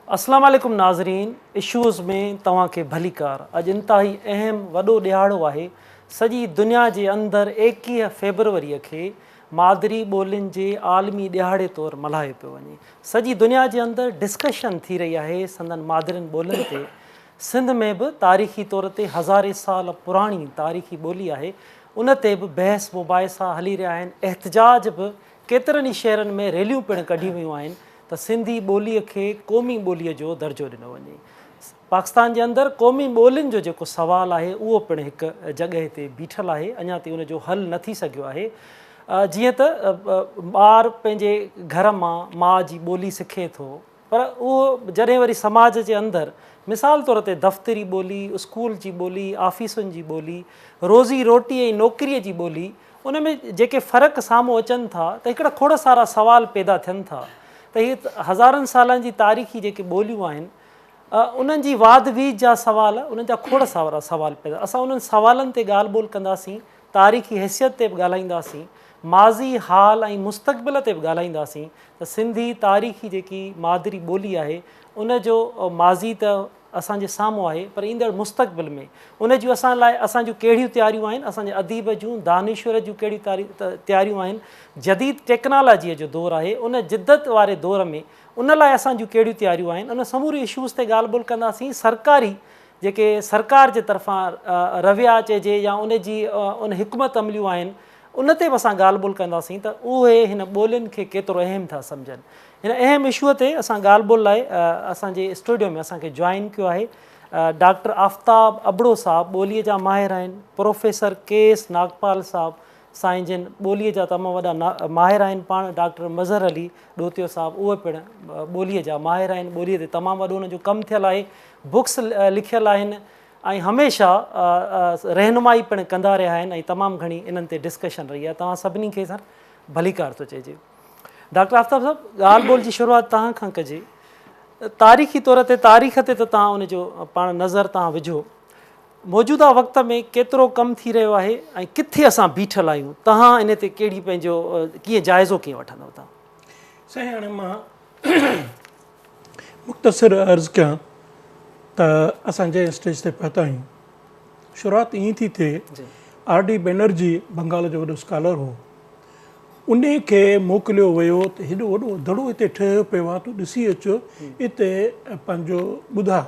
अस्सलाम वालेकुम नाज़रीन, इशूज़ में तव्हांखे भलीकार। अॼु इंतहाई अहम वॾो ॾियारो आहे। सॼी दुनिया जे अंदरि 21 फेबरवरीअ खे मादरी ॿोलियुनि जे आलमी ॾियारे तौरु मल्हायो पियो वञे। सॼी दुनिया जे अंदरि डिस्कशन थी रही आहे संदन मादरियुनि ॿोलियुनि ते। सिंध में बि तारीख़ी तौर ते हज़ारे साल पुराणी तारीख़ी ॿोली आहे, उन ते बि बहस मुबाहिसा हली रहिया आहिनि। एहतजाज बि केतिरनि ई शहरनि में रैलियूं पिणु कढियूं वियूं आहिनि त सिंधी ॿोलीअ खे क़ौमी ॿोलीअ जो दर्जो ॾिनो वञे। पाकिस्तान जे अंदरु क़ौमी ॿोलियुनि जो जेको सुवालु आहे उहो पिणु हिकु जॻहि ते बीठल आहे, अञा ताईं उनजो हल न थी सघियो आहे। जीअं त ॿारु पंहिंजे घर मां माउ जी ॿोली सिखे थो, पर उहो जॾहिं वरी समाज जे अंदरि मिसाल तौर ते दफ़्तरी ॿोली, स्कूल जी ॿोली, ऑफ़िसुनि जी ॿोली, रोज़ी रोटी ऐं नौकिरीअ जी ॿोली, उन में जेके फ़र्क़ु साम्हूं अचनि था त हिकिड़ा खोड़ सारा सवाल पैदा थियनि था त हीअ हज़ारनि सालनि जी तारीख़ी जेके ॿोलियूं आहिनि उन्हनि जी वाद वीद जा सवाल, उन्हनि जा खोड़ सारा सवाल पैदा। असां उन्हनि सवालनि ते ॻाल्हि ॿोल कंदासीं, तारीख़ी हैसियत ते बि ॻाल्हाईंदासीं, माज़ी हाल ऐं मुस्तक़बिल ते बि ॻाल्हाईंदासीं त सिंधी तारीख़ी जेकी मादरी ॿोली आहे उनजो माज़ी त असांजे साम्हूं आहे, पर ईंदड़ मुस्तक़बिल में उन जूं असां लाइ असांजूं कहिड़ियूं तयारियूं आहिनि, असांजे अदीब जूं दानिश्वर जूं कहिड़ियूं तयारियूं आहिनि। जदीद टेक्नोलॉजीअ जो दौरु आहे, उन जिदत वारे दौर में उन लाइ असांजूं कहिड़ियूं तयारियूं आहिनि, उन समूरी इशूज़ ते ॻाल्हि ॿोल कंदासीं। सरकारी जेके सरकार जे तरफ़ां रविया चइजे या उन हिकमत अमलियूं आहिनि उन ते बि असां ॻाल्हि ॿोल कंदासीं त उहे हिन ॿोलियुनि खे केतिरो अहम था सम्झनि। हिन अहम इशूअ ते असां ॻाल्हि ॿोल लाइ असांजे स्टूडियो में असांखे जॉइन कयो आहे डॉक्टर आफ़ताब अबड़ो साहब, ॿोलीअ जा माहिर आहिनि। प्रोफेसर के एस नागपाल साहब, साईं जिन ॿोलीअ जा तमामु वॾा माहिर आहिनि। पाण डॉक्टर मज़हर अली ॾोतियो साहब, उहे पिणु ॿोलीअ जा माहिर आहिनि, ॿोलीअ ते तमामु वॾो उनजो कमु थियलु आहे, बुक्स लिखियलु आहिनि ऐं हमेशह रहनुमाई पिणु कंदा रहिया आहिनि ऐं तमामु घणी इन्हनि ते डिस्कशन रही आहे। तव्हां सभिनी खे सर भलीकार थो चइजे। डॉक्टर आफ़ताब साहब, ॻाल्हि ॿोल जी शुरूआति तव्हां खां कजे। तारीख़ी तौर ते तारीख़ ते त तव्हां उनजो पाण नज़र तव्हां विझो, मौजूदा वक़्त में केतिरो कमु थी रहियो आहे ऐं किथे असां बीठल आहियूं, तव्हां इन ते कहिड़ी पंहिंजो कीअं जाइज़ो कीअं वठंदव तव्हां? साईं, हाणे मां मुख़्तसिर अर्ज़ु कयां त असां जंहिं स्टेज ते पहुता आहियूं, शुरूआति ईअं थी थिए R.D. बैनर्जी बंगाल जो वॾो स्कॉलर हो, उन खे मोकिलियो वियो त हेॾो वॾो दड़ो हिते ठहियो पियो आहे, तूं ॾिसी अचो हिते पंहिंजो ॿुधा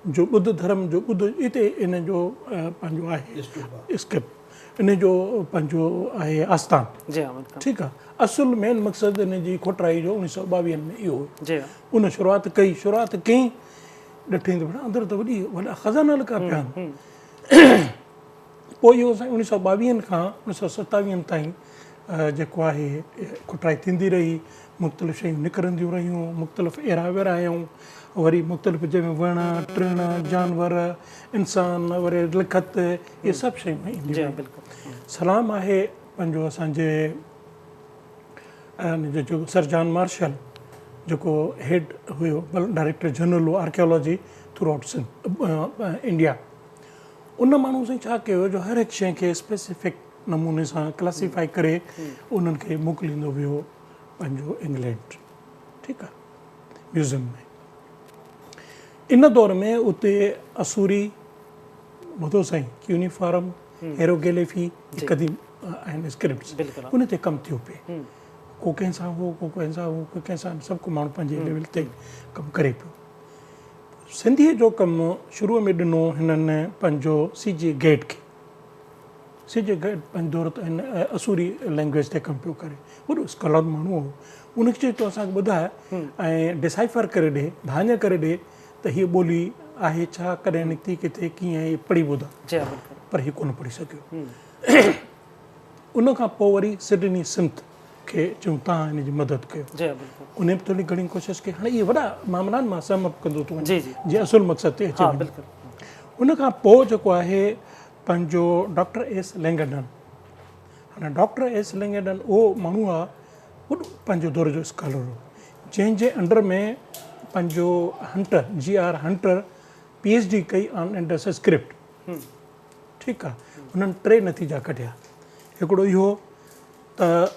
जो ॿुध धर्म जो ॿुध हिते इन जो पंहिंजो आहे स्क्रिप्ट, इन जो पंहिंजो आहे आस्थान। ठीकु आहे, असुल मेन मक़सदु इन जी खोटराई जो 1922 में इहो हो। उन शुरूआति कई ॾिठईं त अंदरि त वॾा ख़ज़ाना लिका पिया आहिनि। पोइ इहो साईं 1922 खां 1927 ताईं जेको आहे खोटराई थींदी रही, मुख़्तलिफ़ शयूं निकिरंदियूं रहियूं, मुख़्तलिफ़ एरा वेरा आहियूं, वरी मुख़्तलिफ़ जंहिंमें वण टिण जानवर इंसान वरी लिखत इहे सभु शयूं ईंदियूं। सलाम आहे पंहिंजो असांजे जो सर जॉन मार्शल जेको हेड हुयो, डायरेक्टर जनरल हो आर्कियोलॉजी थ्रू आउट इंडिया, उन माण्हू सां छा कयो जो हर हिकु शइ खे स्पेसिफिक नमूने सां क्लासीफाई करे उन्हनि खे मोकिलींदो वियो पंहिंजो इंग्लैंड। ठीकु आहे, म्यूज़ियम में। इन दौर में उते असूरी ॿुधो साईं यूनिफॉर्म हेरोगेलिफी क़दीम आहिनि स्क्रिप्ट्स, उन ते कमु थियो पिए। को कंहिंसां हो, को कंहिंसां हो, को कंहिंसां, सभु को माण्हू पंहिंजे लेवल ते कमु करे पियो। सिंधीअ जो कमु शुरूअ में ॾिनो हिननि पंहिंजो CJ गेट खे। CJ गेट पंहिंजे दौर ते हिन असूरी लैंग्वेज ते कमु पियो करे, वॾो स्कॉलर माण्हू हो। उनखे चए तो असांखे ॿुधाए ऐं डिसाइफर करे ॾे, धान्य करे ॾे त हीअ ॿोली आहे छा, कॾहिं निकिती, किथे, कीअं, हीअ पढ़ी ॿुधा, पर हीअ कोन पढ़ी सघियो। उन खां पोइ वरी सिडनी सिंथ खे चयूं तव्हां हिन जी मदद कयो। उन बि थोरी घणी कोशिशि कई। हाणे इहे वॾा मामला मां सम अप कंदो थो वञा जीअं असुल मक़सद ते अचे। उन खां पोइ जेको आहे पंहिंजो डॉक्टर एस लैंगडन। हाणे डॉक्टर एस लैंगडन उहो माण्हू आहे वॾो पंहिंजो दौर जो स्कॉलर हो, जंहिंजे अंडर में पंहिंजो हंटर GR हंटर PhD कई ऑन इंडस स्क्रिप्ट। ठीकु आहे, हुननि 3 नतीजा कढिया। हिकिड़ो इहो त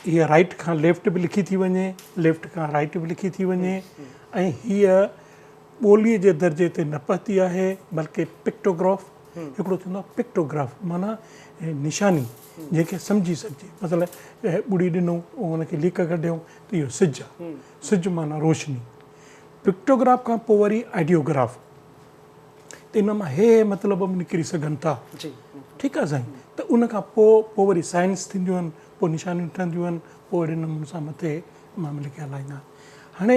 हीअ राइट खां लेफ्ट बि लिखी थी वञे, लेफ्ट खां राइट बि लिखी थी वञे, ऐं हीअ ॿोलीअ जे दर्जे ते न पहुती आहे बल्कि पिक्टोग्राफ हिकिड़ो थींदो आहे पिक्टोग्राफ माना निशानी जंहिंखे सम्झी सघिजे मतिलबु ॿुड़ी ॾिनऊं हुनखे लीक कढियऊं त इहो सिजु आहे सिजु माना रोशनी पिक्टोग्राफ खां पोइ वरी आइडियोग्राफ त इन मां हे मतिलब निकिरी सघनि था ठीकु आहे साईं त उन खां पोइ वरी साइंस थींदियूं आहिनि पोइ निशानियूं ठहंदियूं आहिनि पोइ अहिड़े नमूने सां मथे मामले खे हलाईंदा हाणे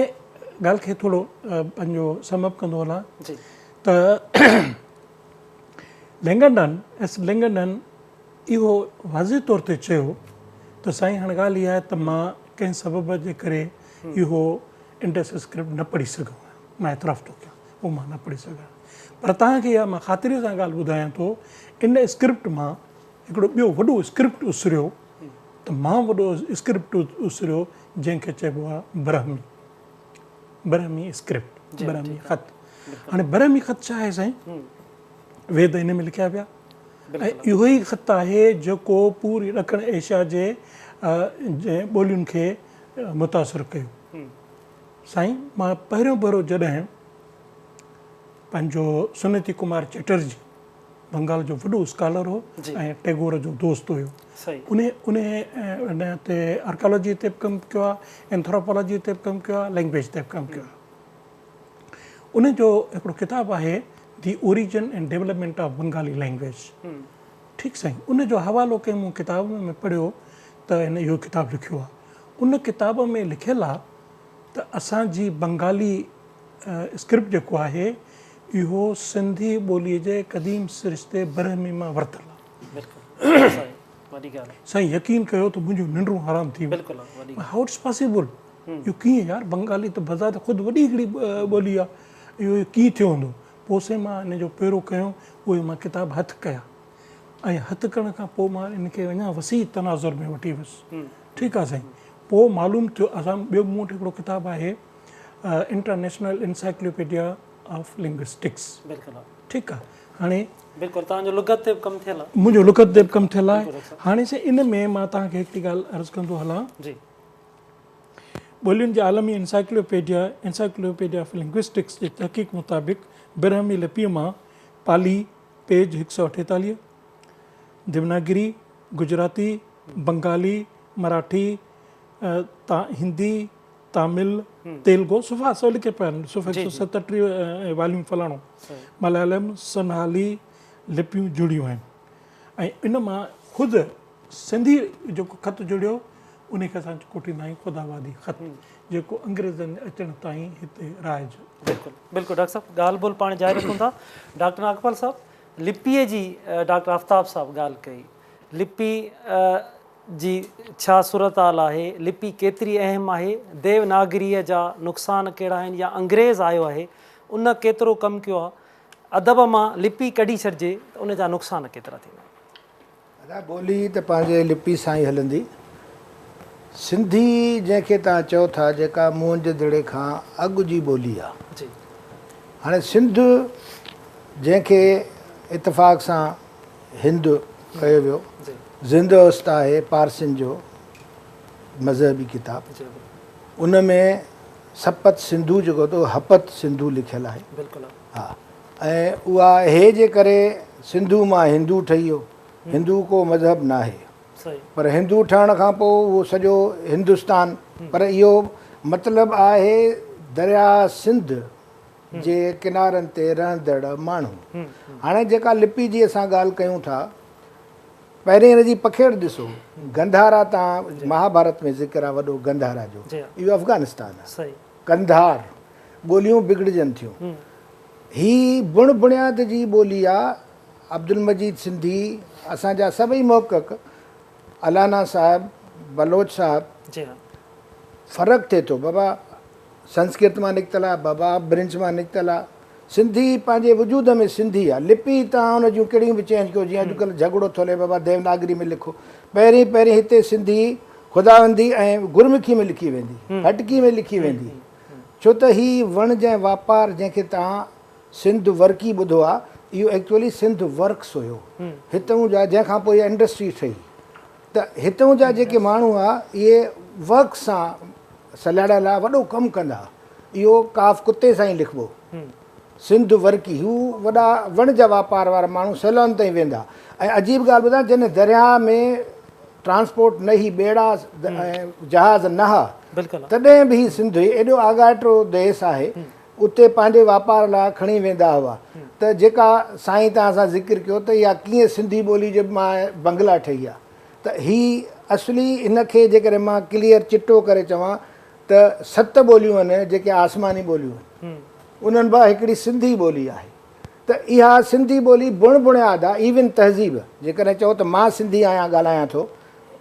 ॻाल्हि खे थोरो पंहिंजो समअप कंदो हलां त लैंगडन इहो वाज़े तौर ते चयो त साईं हाणे ॻाल्हि इहा आहे त मां कंहिं सबब जे करे इहो इंडस स्क्रिप्ट न पढ़ी सघां मां एतिराफ़ थो कयां उहो मां न पढ़ी सघां पर तव्हांखे इहा मां ख़ातिरीअ सां ॻाल्हि ॿुधायां थो इन स्क्रिप्ट मां हिकिड़ो ॿियो वॾो स्क्रिप्ट उसरियो त मां वॾो स्क्रिप्ट उसरियो जंहिंखे चइबो आहे ब्रह्मी स्क्रिप्ट ब्रह्मी ख़त हाणे ब्रह्मी ख़त छा आहे साईं वेद इन में लिखिया पिया ऐं इहो ई ख़त आहे जेको पूरी ॾखिण एशिया जे ॿोलियुनि खे मुतासिर कयो साईं मां पहिरियों जॾहिं पंहिंजो सुनीति कुमार चटर्जी बंगाल जो वॾो स्कॉलर हो ऐं टैगोर जो दोस्त हुयो उन ते आर्कियोलॉजी ते बि कमु कयो आहे एंथ्रोपोलॉजी ते बि कमु कयो आहे लैंग्वेज ते बि कमु कयो आहे उन जो हिकिड़ो किताबु आहे the origin and development of Bengali language ठीकु साईं उन जो हवालो कंहिं मूं किताब में पढ़ियो त हिन इहो किताबु लिखियो आहे उन किताब में लिखियलु आहे त असांजी बंगाली स्क्रिप्ट जेको आहे इहो सिंधी ॿोलीअ जे क़दीम सिरिश्ते ब्रह्मी मां वरितलु आहे साईं यकीन कयो त मुंहिंजो निंडूं हराम थी वियो हाउ इट्स पॉसिबल इहो कीअं यार बंगाली त बज़ार ख़ुदि वॾी हिकिड़ी ॿोली आहे इहो कीअं थियो हूंदो पोइ मां इन जो पहिरियों कयो उहे मां किताब हथु कया ऐं हथु करण खां पोइ मां इनखे अञा वसी तनाज़ुर में वठी वियुसि ठीकु आहे साईं पोइ मालूम थियो असां ॿियो मूं वटि हिकिड़ो किताबु आहे इंटरनेशनल इंसाइक्लोपीडिया ऑफ लिंग्विस्टिक्स ठीकु आहे हाणे तव्हांजो लुगत ते बि कमु थियल आहे मुंहिंजो लुगत ते बि कमु थियल आहे हाणे साईं इन में मां तव्हांखे हिकिड़ी ॻाल्हि अर्ज़ु कंदो हलां ॿोलियुनि जे आलमी इंसाइक्लोपीडिया ऑफ लिंग्विस्टिक्स जे तहक़ीक़ मुताबिक़ ब्रह्मी लिपीअ मां पाली पेज 148 देवनागरी गुजराती बंगाली मराठी हिंदी तमिल तेलुगु सुफ़ा सभु लिखे पिया आहिनि सुफ़ा 137 वॉल्यूम फलाणो मलयालम सनहाली लिपियूं जुड़ियूं आहिनि ऐं इन मां ख़ुदि सिंधी जेको ख़त जुड़ियो उनखे असां कोटींदा आहियूं ख़ुदाबादी ख़त जेको अंग्रेज़नि अचण ताईं हिते राइज बिल्कुलु डॉक्टर साहब ॻाल्हि ॿोल पाण जारी रखूं था डॉक्टर नागपाल साहब लिपीअ जी डॉक्टर आफ्ताब साहब ॻाल्हि कई लिपि जी छा सूरत हाल आहे लिपि केतिरी अहम आहे देवनागरीअ जा नुक़सान कहिड़ा आहिनि या अंग्रेज़ आयो आहे उन केतिरो कमु कयो आहे अदब मां लिपि कढी छॾिजे त उन जा नुक़सान केतिरा थींदा ॿोली त पंहिंजे लिपि सां ई हलंदी सिंधी जंहिंखे तव्हां चओ था जेका मुंहं जे दड़े खां अॻु जी ॿोली आहे हाणे सिंध जंहिंखे इतफ़ाक़ सां हिंद कयो वियो ज़िंदोस्त आहे पारसियुनि जो मज़हबी किताब उन में सपत सिंधू जेको अथव हपत सिंधू लिखियलु आहे हा ऐं उहा हे जे करे सिंधू मां हिंदू ठही वियो हिंदू को मज़हब न आहे पर हिंदू ठहण खां पोइ उहो सॼो हिंदुस्तान पर इहो मतिलबु आहे दरिया सिंध जे किनारनि ते रहंदड़ माण्हू हाणे जेका लिपि जी असां ॻाल्हि कयूं था पहिरीं हिन जी पखेड़ ॾिसो गंधारा तव्हां महाभारत में ज़िक्र आहे वॾो गंधारा जो इहो अफ़गानिस्तान आहे कंधार ॿोलियूं बिगड़जनि थियूं ही बुण बुनियाद जी ॿोली आहे अब्दुल मजीद सिंधी असांजा सभई मौक़क़ अलाना साहिब बलोच साहिब फ़र्क़ु थिए थो बाबा संस्कृत मां निकितल आहे बाबा ब्रिंच मां निकितल आहे सिंधी पंहिंजे वजूद में सिंधी आहे लिपि तव्हां हुन जूं कहिड़ियूं बि चेंज कयो जीअं अॼुकल्ह झगड़ो थो हले बाबा देवनागरी में लिखो पहिरीं हिते सिंधी ख़ुदाबंदी ऐं गुरमुखी में लिखी वेंदी हटकी में लिखी वेंदी छो त ही वणज ऐं वापारु जंहिंखे तव्हां सिंध वर्की ॿुधो आहे इहो एक्चुअली सिंध वर्क्स हुयो हितां जा जंहिंखां पोइ इहा इंडस्ट्री ठही त हितां जा जेके माण्हू आहे इहे वर्क सां सलाड़ियल आहे वॾो कमु कंदा इहो काफ़ कुते सां ई लिखिबो। सिंध वर्की हू वॾा वण जा वापार वारा माण्हू सैलान ताईं वेंदा। ऐं अजीब ॻाल्हि ॿुधायां, जॾहिं दरिया में ट्रांसपोर्ट न ही, ॿेड़ा ऐं जहाज़ न हा, तॾहिं बि सिंध एॾो आगाटो देश आहे, उते पंहिंजे वापार लाइ खणी वेंदा हुआ। त जेका साईं तव्हां सां ज़िक्र कयो त इहा कीअं सिंधी ॿोली जे मां बंगला ठही आहे, त हीअ असली इनखे जेकॾहिं मां क्लियर चिटो करे चवां त 7 ॿोलियूं आहिनि जेके आसमानी ॿोलियूं आहिनि, उन्हनि मां हिकिड़ी सिंधी ॿोली आहे। त इहा सिंधी ॿोली बुण बुनियाद आहे, इवन तहज़ीब। जेकॾहिं चओ त मां सिंधी आहियां ॻाल्हायां थो,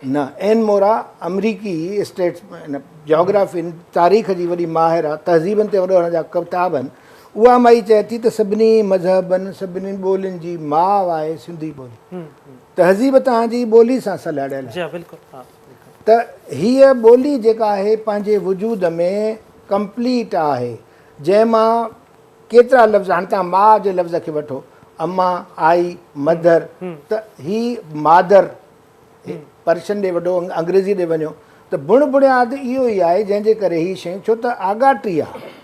न एन मोरा अमरीकी स्टेट्स जोग्राफी तारीख़ जी वॾी माहिर आहे, तहज़ीबनि ते वॾो हुनजा किताब आहिनि। उहा माई चए थी त सभिनी मज़हबनि सभिनी ॿोलियुनि जी माउ आहे सिंधी ॿोली। तहज़ीब तव्हांजी ॿोली सां सलाहियल आहे। त हीअ ॿोली जेका आहे पंहिंजे वजूद में कंप्लीट आहे, जंहिंमां केतिरा लफ़्ज़, हाणे तव्हां माउ जे लफ़्ज़ खे वठो, अम्मा, आई, मदर, त ही मादर पर्शियन ॾे वॾो, अंग्रेज़ी ॾे वञो, त बुण बुनियाद इहो ई आहे जंहिंजे करे हीअ शयूं, छो त आगाट्री आहे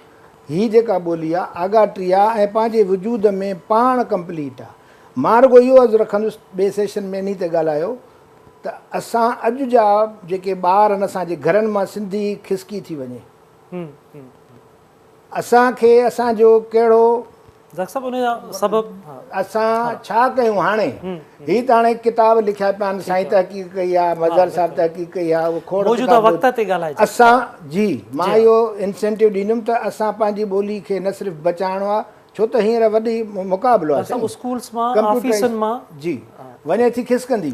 हीअ जेका ॿोली आहे, आगाट्री आहे ऐं पंहिंजे वजूद में पाण कंप्लीट आहे। मां रुॻो इहो अर्ज़ु रखंदुसि, ॿिए सेशन में इन ते ॻाल्हायो त असां अॼु जा जेके ॿार आहिनि असांजे घरनि मां सिंधी खिसकी थी वञे, असांखे असांजो कहिड़ो असां छा कयूं हाणे। ही त हाणे किताब लिखिया पिया आहिनि, साईं तहक़ीक़ कई आहे, मज़हर साहिबु तहक़ीक़ कई आहे, उहो खोड़ असां जी मां इहो इंसेंटिव ॾींदुमि त असां पंहिंजी ॿोली खे न सिर्फ़ु बचाइणो आहे, छो त हींअर वॾी मुक़ाबिलो आहे जी वञे थी खिसकंदी,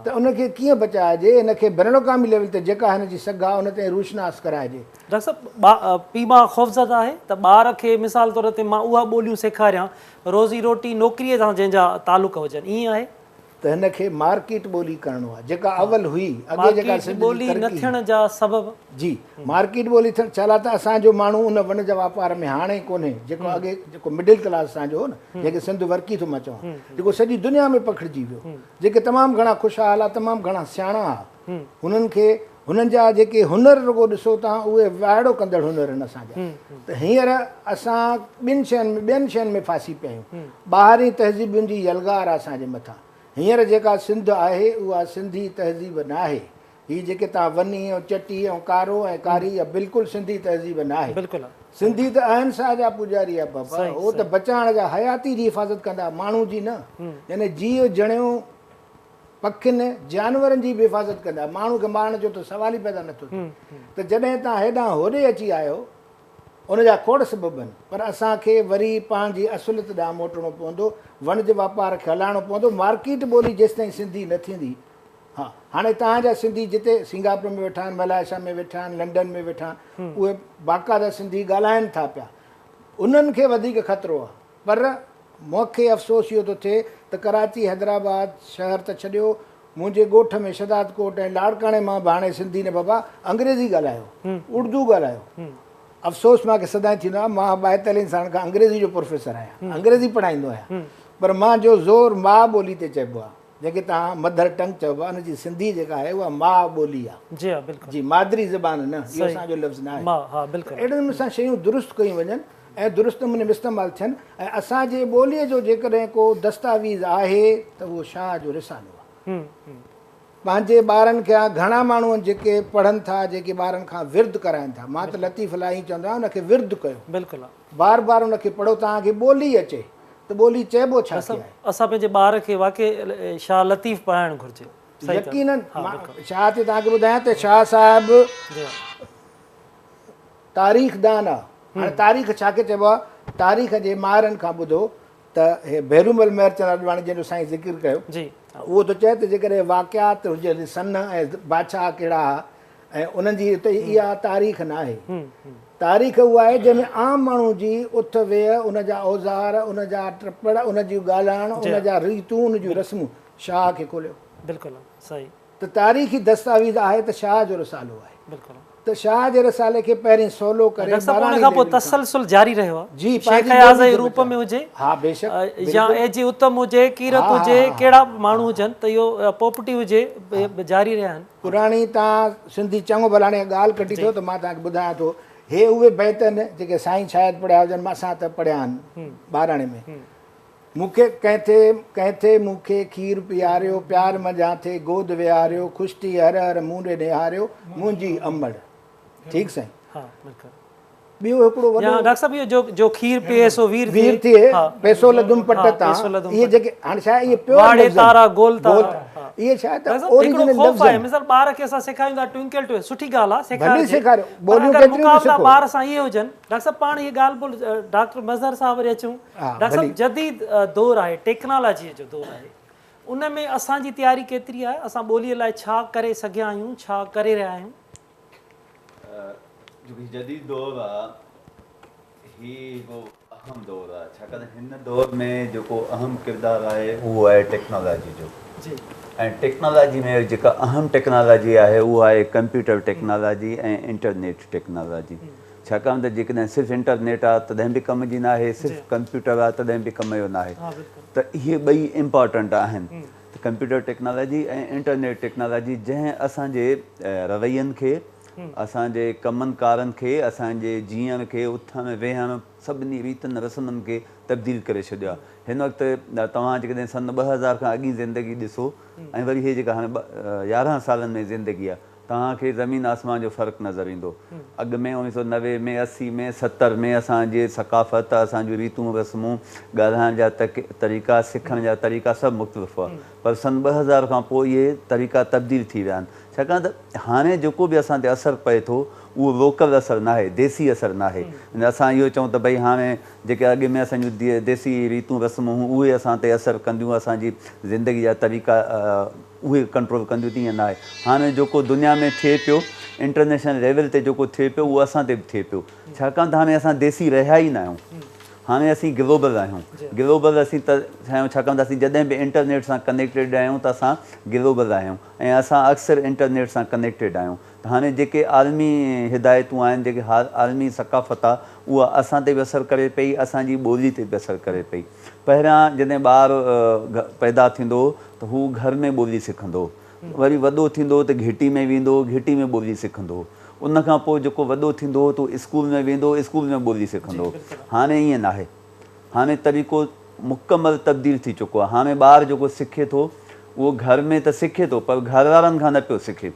त उनखे कीअं बचाइजे, इनखे बैनुल-अक़वामी लेवल ते जेका हिन जी सघ आहे उन ते रुशनास कराइजे। डॉक्टर साहब, पीउ मां ख़ौफ़ज़दा आहे त ॿार खे मिसाल तौर ते मां उहा ॿोलियूं सेखारियां, रोज़ी रोटी नौकिरीअ सां जंहिंजा तालुक हुजनि, ईअं आहे त हिनखे मार्केट ॿोली करणो आहे, जेका अवल हुई अॻे जेका ॿोली न थियण जा सबब जी मार्केट ॿोली थियण छा त असांजो माण्हू उन वण जा वापार में हाणे कोन्हे, जेको अॻे जेको मिडिल क्लास असांजो हो न, जेके सिंध वर्की थो मां चवां, जेको सॼी दुनिया में पखिड़िजी वियो, जेके तमामु घणा ख़ुशहाल आहे, तमामु घणा सियाणा आहे, हुननि खे हुननि जा जेके हुनर रुॻो ॾिसो तव्हां, उहे वाइड़ो कंदड़ हुनर आहिनि असांजा। त हींअर असां ॿियनि शयुनि में फासी पिया आहियूं, ॿाहिरीं तहज़ीबुनि जी यलगार आहे असांजे मथां। हींअर जेका सिंध आहे उहा सिंधी तहज़ीब न आहे, हीअ जेके तव्हां वनी ऐं चटी ऐं कारो ऐं कारी, इहा बिल्कुलु सिंधी तहज़ीब न आहे। सिंधी त अहिंसा जा पुॼारी आहे बाबा, उहो त बचाइण जा, हयाती जी हिफ़ाज़त कंदा, माण्हू जी न, यानी जीव जणियो पखियुनि जानवरनि जी बि हिफ़ाज़त कंदा, माण्हू खे मारण जो त सवाल ई पैदा नथो थिए। त जॾहिं तव्हां हेॾां होॾे अची आहियो, उनजा खोड़ सबब आहिनि, पर असांखे वरी पंहिंजी असुलियत ॾांहुं मोटिणो पवंदो, वण जे वापार खे हलाइणो पवंदो। मार्केट ॿोली जेसिताईं सिंधी न थींदी, हा हाणे तव्हांजा सिंधी जिते सिंगापुर में वेठा आहिनि, मलायशिया में वेठा आहिनि, लंडन में वेठा आहिनि, उहे बाक़ाइदा सिंधी ॻाल्हाइनि था पिया, उन्हनि खे वधीक ख़तरो आहे। पर मूंखे अफ़सोस इहो थो थिए त कराची, हैदराबाद शहर त छॾियो, मुंहिंजे ॻोठ में शदादकोट ऐं लाड़काणे मां बि हाणे सिंधी ने बाबा अंग्रेज़ी ॻाल्हायो, उर्दू ॻाल्हायो। अफ़सोस मूंखे सदाईं थींदो आहे, मां 42 साल खां अंग्रेज़ी जो प्रोफेसर आहियां, अंग्रेज़ी पढ़ाईंदो आहियां, पर मां जो ज़ोर माउ ॿोली ते चइबो आहे, जेके तव्हां मदर टंग चइबो आहे, हुनजी सिंधी जेका आहे उहा माउ ॿोली आहे जी, मादरी ज़बान न, इहो असांजो लफ़्ज़ न आहे। अहिड़े नमूने सां शयूं दुरुस्त कयूं वञनि ऐं दुरुस्त नमूने इस्तेमालु थियनि। ऐं असांजे ॿोलीअ जो जेकॾहिं को दस्तावेज़ आहे त उहो शाह जो रिसालो आहे। पंहिंजे ॿारनि खे घणा माण्हू आहिनि जेके पढ़नि था, जेके ॿारनि खां विर्द कराइनि था, मां त लतीफ़ लाही चवंदो आहियां हुनखे विर्द कयो, बिल्कुलु बार बार हुनखे पढ़ो, तव्हांखे ॿोली अचे त ॿोली चइबो छा आहे। असां पंहिंजे ॿार खे वाक़ई शाह लतीफ़ पढ़ाइणु घुरिजे, यकीनन। शाह ते तव्हांखे ॿुधायां त शाह साहिबु तारीख़ दान आहे। हाणे तारीख़ छा खे चइबो आहे, तारीख़ जे माहिरनि खां ॿुधो त हे भैरूमल मेहरचंद अडवाणी जंहिंजो साईं ज़िक्र कयो, उहो त चए त जेकॾहिं वाक़ियात हुजे, सन ऐं बादशाह कहिड़ा हुआ ऐं उन्हनि जी त इहा तारीख़ न आहे। तारीख़ उहा आहे जंहिंमें आम माण्हू जी उथ वेह, उनजा औज़ार, उनजा टपड़, उन जूं ॻाल्हाइण, उनजा रीतूं, उन जूं रस्मूं, शाह खे खोलियो। बिल्कुलु सही। त तारीख़ी दस्तावेज़ आहे त शाह जो रसालो आहे। बिल्कुलु। त शाह जे रसाले खे पहिरीं सवलो करे तसलसल जारी रहियो आहे जी, शेख आज़म जे रूप में हुजे, हा बेशक, या एजी उत्तम हुजे, कीरत हुजे, कहिड़ा माण्हू हुजनि, त इहो पोपटी हुजे, जारी रहिया आहिनि। पुराणी तव्हां सिंधी चङो भला हाणे ॻाल्हि कढी थो त मां तव्हांखे ॿुधायां थो, हे उहे बैत आहिनि जेके साईं शायदि पढ़िया हुजनि, असां त पढ़िया आहिनि ॿारणे में। मूंखे कंहिं मूंखे खीर पीआरियो, प्यार मञा थे गोद विहारियो, ख़ुशि हर हर मूंडे निहारियो, मुंहिंजी अमड़। ठीकु साईं। हाँ बिल्कुलु। ॿियो हिकिड़ो वॾो डॉक्टर साहब इहो जो खीर पीए सो वीर वीर थिए, पैसो लदुम पट तां, इहे जेके हाणे छा आहे इहे प्योर वाड़े तारा गोल तारा, इहे छा त हिकिड़ो ओरिजिनल ख़ौफ़ लफ़्ज़ आहे। आहिनि। मिसाल ॿार खे असां सेखारींदा ट्विंकल टू सुठी ॻाल्हि आहे, भले सेखारियो, पर ॿोलियूं अगरि केतिरियूं बि मुक़ाबला सिखो। ॿार सां इहे हुजनि। डॉक्टर साहब पाण इहे ॻाल्हि बोल डॉक्टर मज़हर साहब वरी अचूं। डॉक्टर साहब जदीद दौर आहे, टेक्नोलॉजीअ जो दौर आहे, उन में असांजी तयारी केतिरी आहे? असां ॿोलीअ लाइ छा करे सघिया आहियूं, छा करे रहिया आहियूं? जो जदीद दौर आहे ही वो अहम दौर आहे, छाकाणि हिन दौर में जेको अहम किरदारु आहे उहो आहे टेक्नोलॉजी जो। जी। ऐं टेक्नोलॉजी में जेका अहम टेक्नोलॉजी आहे उहा आहे कंप्यूटर टेक्नोलॉजी ऐं इंटरनेट टेक्नोलॉजी। छाकाणि त जेकॾहिं सिर्फ़ु इंटरनेट आहे तॾहिं बि कम जी न आहे, सिर्फ़ु कंप्यूटर आहे तॾहिं बि कम जो न आहे, त इहे ॿई इम्पॉर्टेंट आहिनि। त कंप्यूटर टेक्नोलॉजी ऐं इंटरनेट टेक्नोलॉजी जंहिं असांजे रवैयनि खे, असांजे कमनि कारनि खे, असांजे जीअण खे, उथण वेहण सभिनी रीतियुनि रस्मनि खे तब्दील करे छॾियो आहे। हिन वक़्तु तव्हां जेकॾहिं सन 2000 खां अॻी ज़िंदगी ॾिसो ऐं वरी इहे जेका हाणे 11 सालनि में ज़िंदगी आहे, तव्हांखे ज़मीन आसमान जो फ़र्क़ु नज़र ईंदो। अॻु में 1990 में, 80 में, 70 में असांजे सकाफ़त, असांजूं रीतूं रस्मूं, ॻाल्हाइण जा तरीक़ा, सिखण जा तरीक़ा सभु मुख़्तलिफ़ हुआ। पर सन 2000 खां पोइ इहे तरीक़ा तब्दील थी विया आहिनि। छाकाणि त हाणे जेको बि असां ते असरु पए थो उहो लोकल असरु न आहे, देसी असरु न आहे। असां इहो चऊं त भई हाणे जेके अॻु में असांजूं देसी रीतूं रस्मूं हुयूं उहे असां ते असरु कंदियूं, असांजी ज़िंदगी जा तरीक़ा उहे कंट्रोल कंदियूं, तीअं न आहे। हाणे जेको दुनिया में थिए पियो, इंटरनेशनल लेवल ते जेको थिए पियो उहो असां ते बि थिए पियो। छाकाणि त हाणे असां देसी रहिया ई न आहियूं, हाणे असीं ग्लोबल आहियूं। ग्लोबल असीं त आहियूं छाकाणि त असीं जॾहिं बि इंटरनेट सां कनेक्टेड आहियूं त असां ग्लोबल आहियूं ऐं असां अक्सर इंटरनेट सां कनेक्टेड आहियूं। त हाणे जेके आलमी हिदायतूं आहिनि, जेके आलमी सकाफ़त आहे, उहा असां ते बि असरु करे पई, असांजी ॿोली ते बि असरु करे पई। पहिरियां जॾहिं ॿारु पैदा थींदो त हू घर में ॿोली सिखंदो, वरी वॾो थींदो त घिटी में वेंदो, घिटी में ॿोली सिखंदो, उन खां पोइ जेको वॾो थींदो त स्कूल में वेंदो, स्कूल में ॿोली सिखंदो। हाणे ईअं न आहे, हाणे तरीक़ो मुकमल तब्दील थी चुको आहे। हाणे ॿारु जेको सिखे थो उहो घर में त सिखे थो, पर घर वारनि खां न पियो सिखे,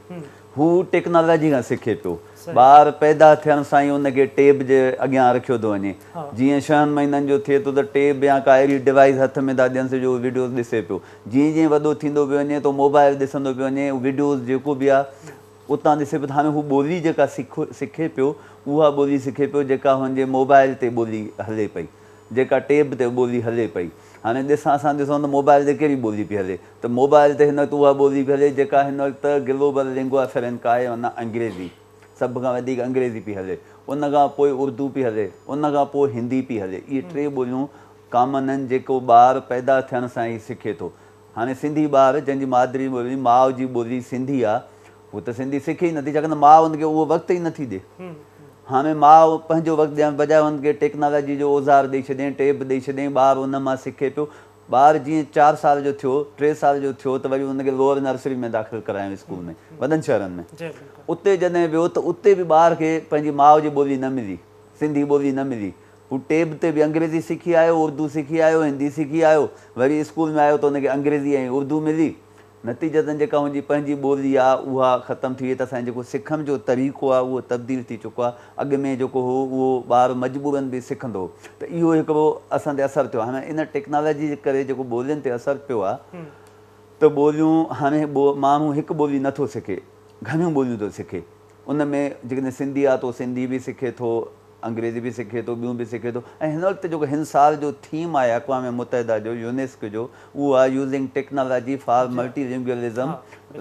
हू टेक्नोलॉजी खां सिखे पियो। ॿारु पैदा थियण सां ई उनखे टेब जे अॻियां रखियो थो वञे। जीअं 6 महीननि जो थिए थो त टेब या का अहिड़ी डिवाइस हथ में था ॾियनि जो वीडियोज़ ॾिसे पियो। जीअं जीअं वॾो थींदो पियो वञे तो मोबाइल ॾिसंदो पियो वञे, वीडियोज़ जेको बि आहे उतां ॾिसे पियो। हाणे हू ॿोली जेका सिखे पियो उहा ॿोली सिखे पियो जेका हुनजे मोबाइल ते ॿोली हले पई, जेका टेब ते ॿोली हले पई। हाणे असां ॾिसूं त मोबाइल ते कहिड़ी ॿोली पई हले, त मोबाइल ते हिन वक़्तु उहा ॿोली पई हले जेका हिन वक़्तु ग्लोबल लिंगुआ फ्रैंका आहे, माना अंग्रेज़ी, सभ खां वधीक अंग्रेज़ी पई हले, उन खां पोइ उर्दू पई हले, उन खां पोइ हिंदी पई हले। इहे 3 ॿोलियूं कॉमन आहिनि जेको ॿारु पैदा थियण सां ई सिखे थो। हाणे सिंधी ॿारु जंहिंजी मादरी ॿोली, माउ जी ॿोली सिंधी आहे, हू त सिंधी सिखे ई नथी, छाकाणि त माउ हुनखे उहो वक़्तु ई नथी ॾिए। हाणे माउ पंहिंजो वक़्तु ॾियणु बजाए हुनखे टेक्नोलॉजी जो औज़ार ॾेई छॾियईं, टेब ॾेई छॾियईं, ॿारु उन मां सिखे पियो। ॿारु जीअं 4 साल जो थियो, 3 साल जो थियो त वरी हुनखे लोअर नर्सरी में दाख़िल करायूं स्कूल में, वॾनि शहरनि में। उते जॾहिं वियो त उते बि ॿार खे पंहिंजी माउ जी ॿोली न मिली, सिंधी ॿोली न मिली। हू टेब ते बि अंग्रेज़ी सिखी आयो, उर्दू सिखी आयो, हिंदी सिखी आयो, वरी स्कूल में आयो त हुनखे अंग्रेज़ी ऐं उर्दू मिली। नतीजतन जेका हुनजी पंहिंजी ॿोली आहे उहा ख़तमु थी वई। त असांजो जेको सिखण जो तरीक़ो आहे उहो तब्दील थी चुको आहे। अॻु में जेको हो उहो ॿारु मजबूरन बि सिखंदो, त इहो हिकिड़ो असां ते असरु थियो। हाणे इन टेक्नोलॉजी जे करे जेको ॿोलियुनि ते असरु पियो आहे, त ॿोलियूं हाणे माण्हू हिकु ॿोली नथो सिखे, घणियूं ॿोलियूं थो सिखे। उन में जेकॾहिं सिंधी आहे त सिंधी बि सिखे थो, अंग्रेज़ी बि सिखे थो, ॿियूं बि सिखे थो। ऐं हिन वक़्तु जेको हिन साल जो थीम आहे अक़वाम मुतहिदा जो, यूनेस्को जो, उहो आहे using technology for multilingualism,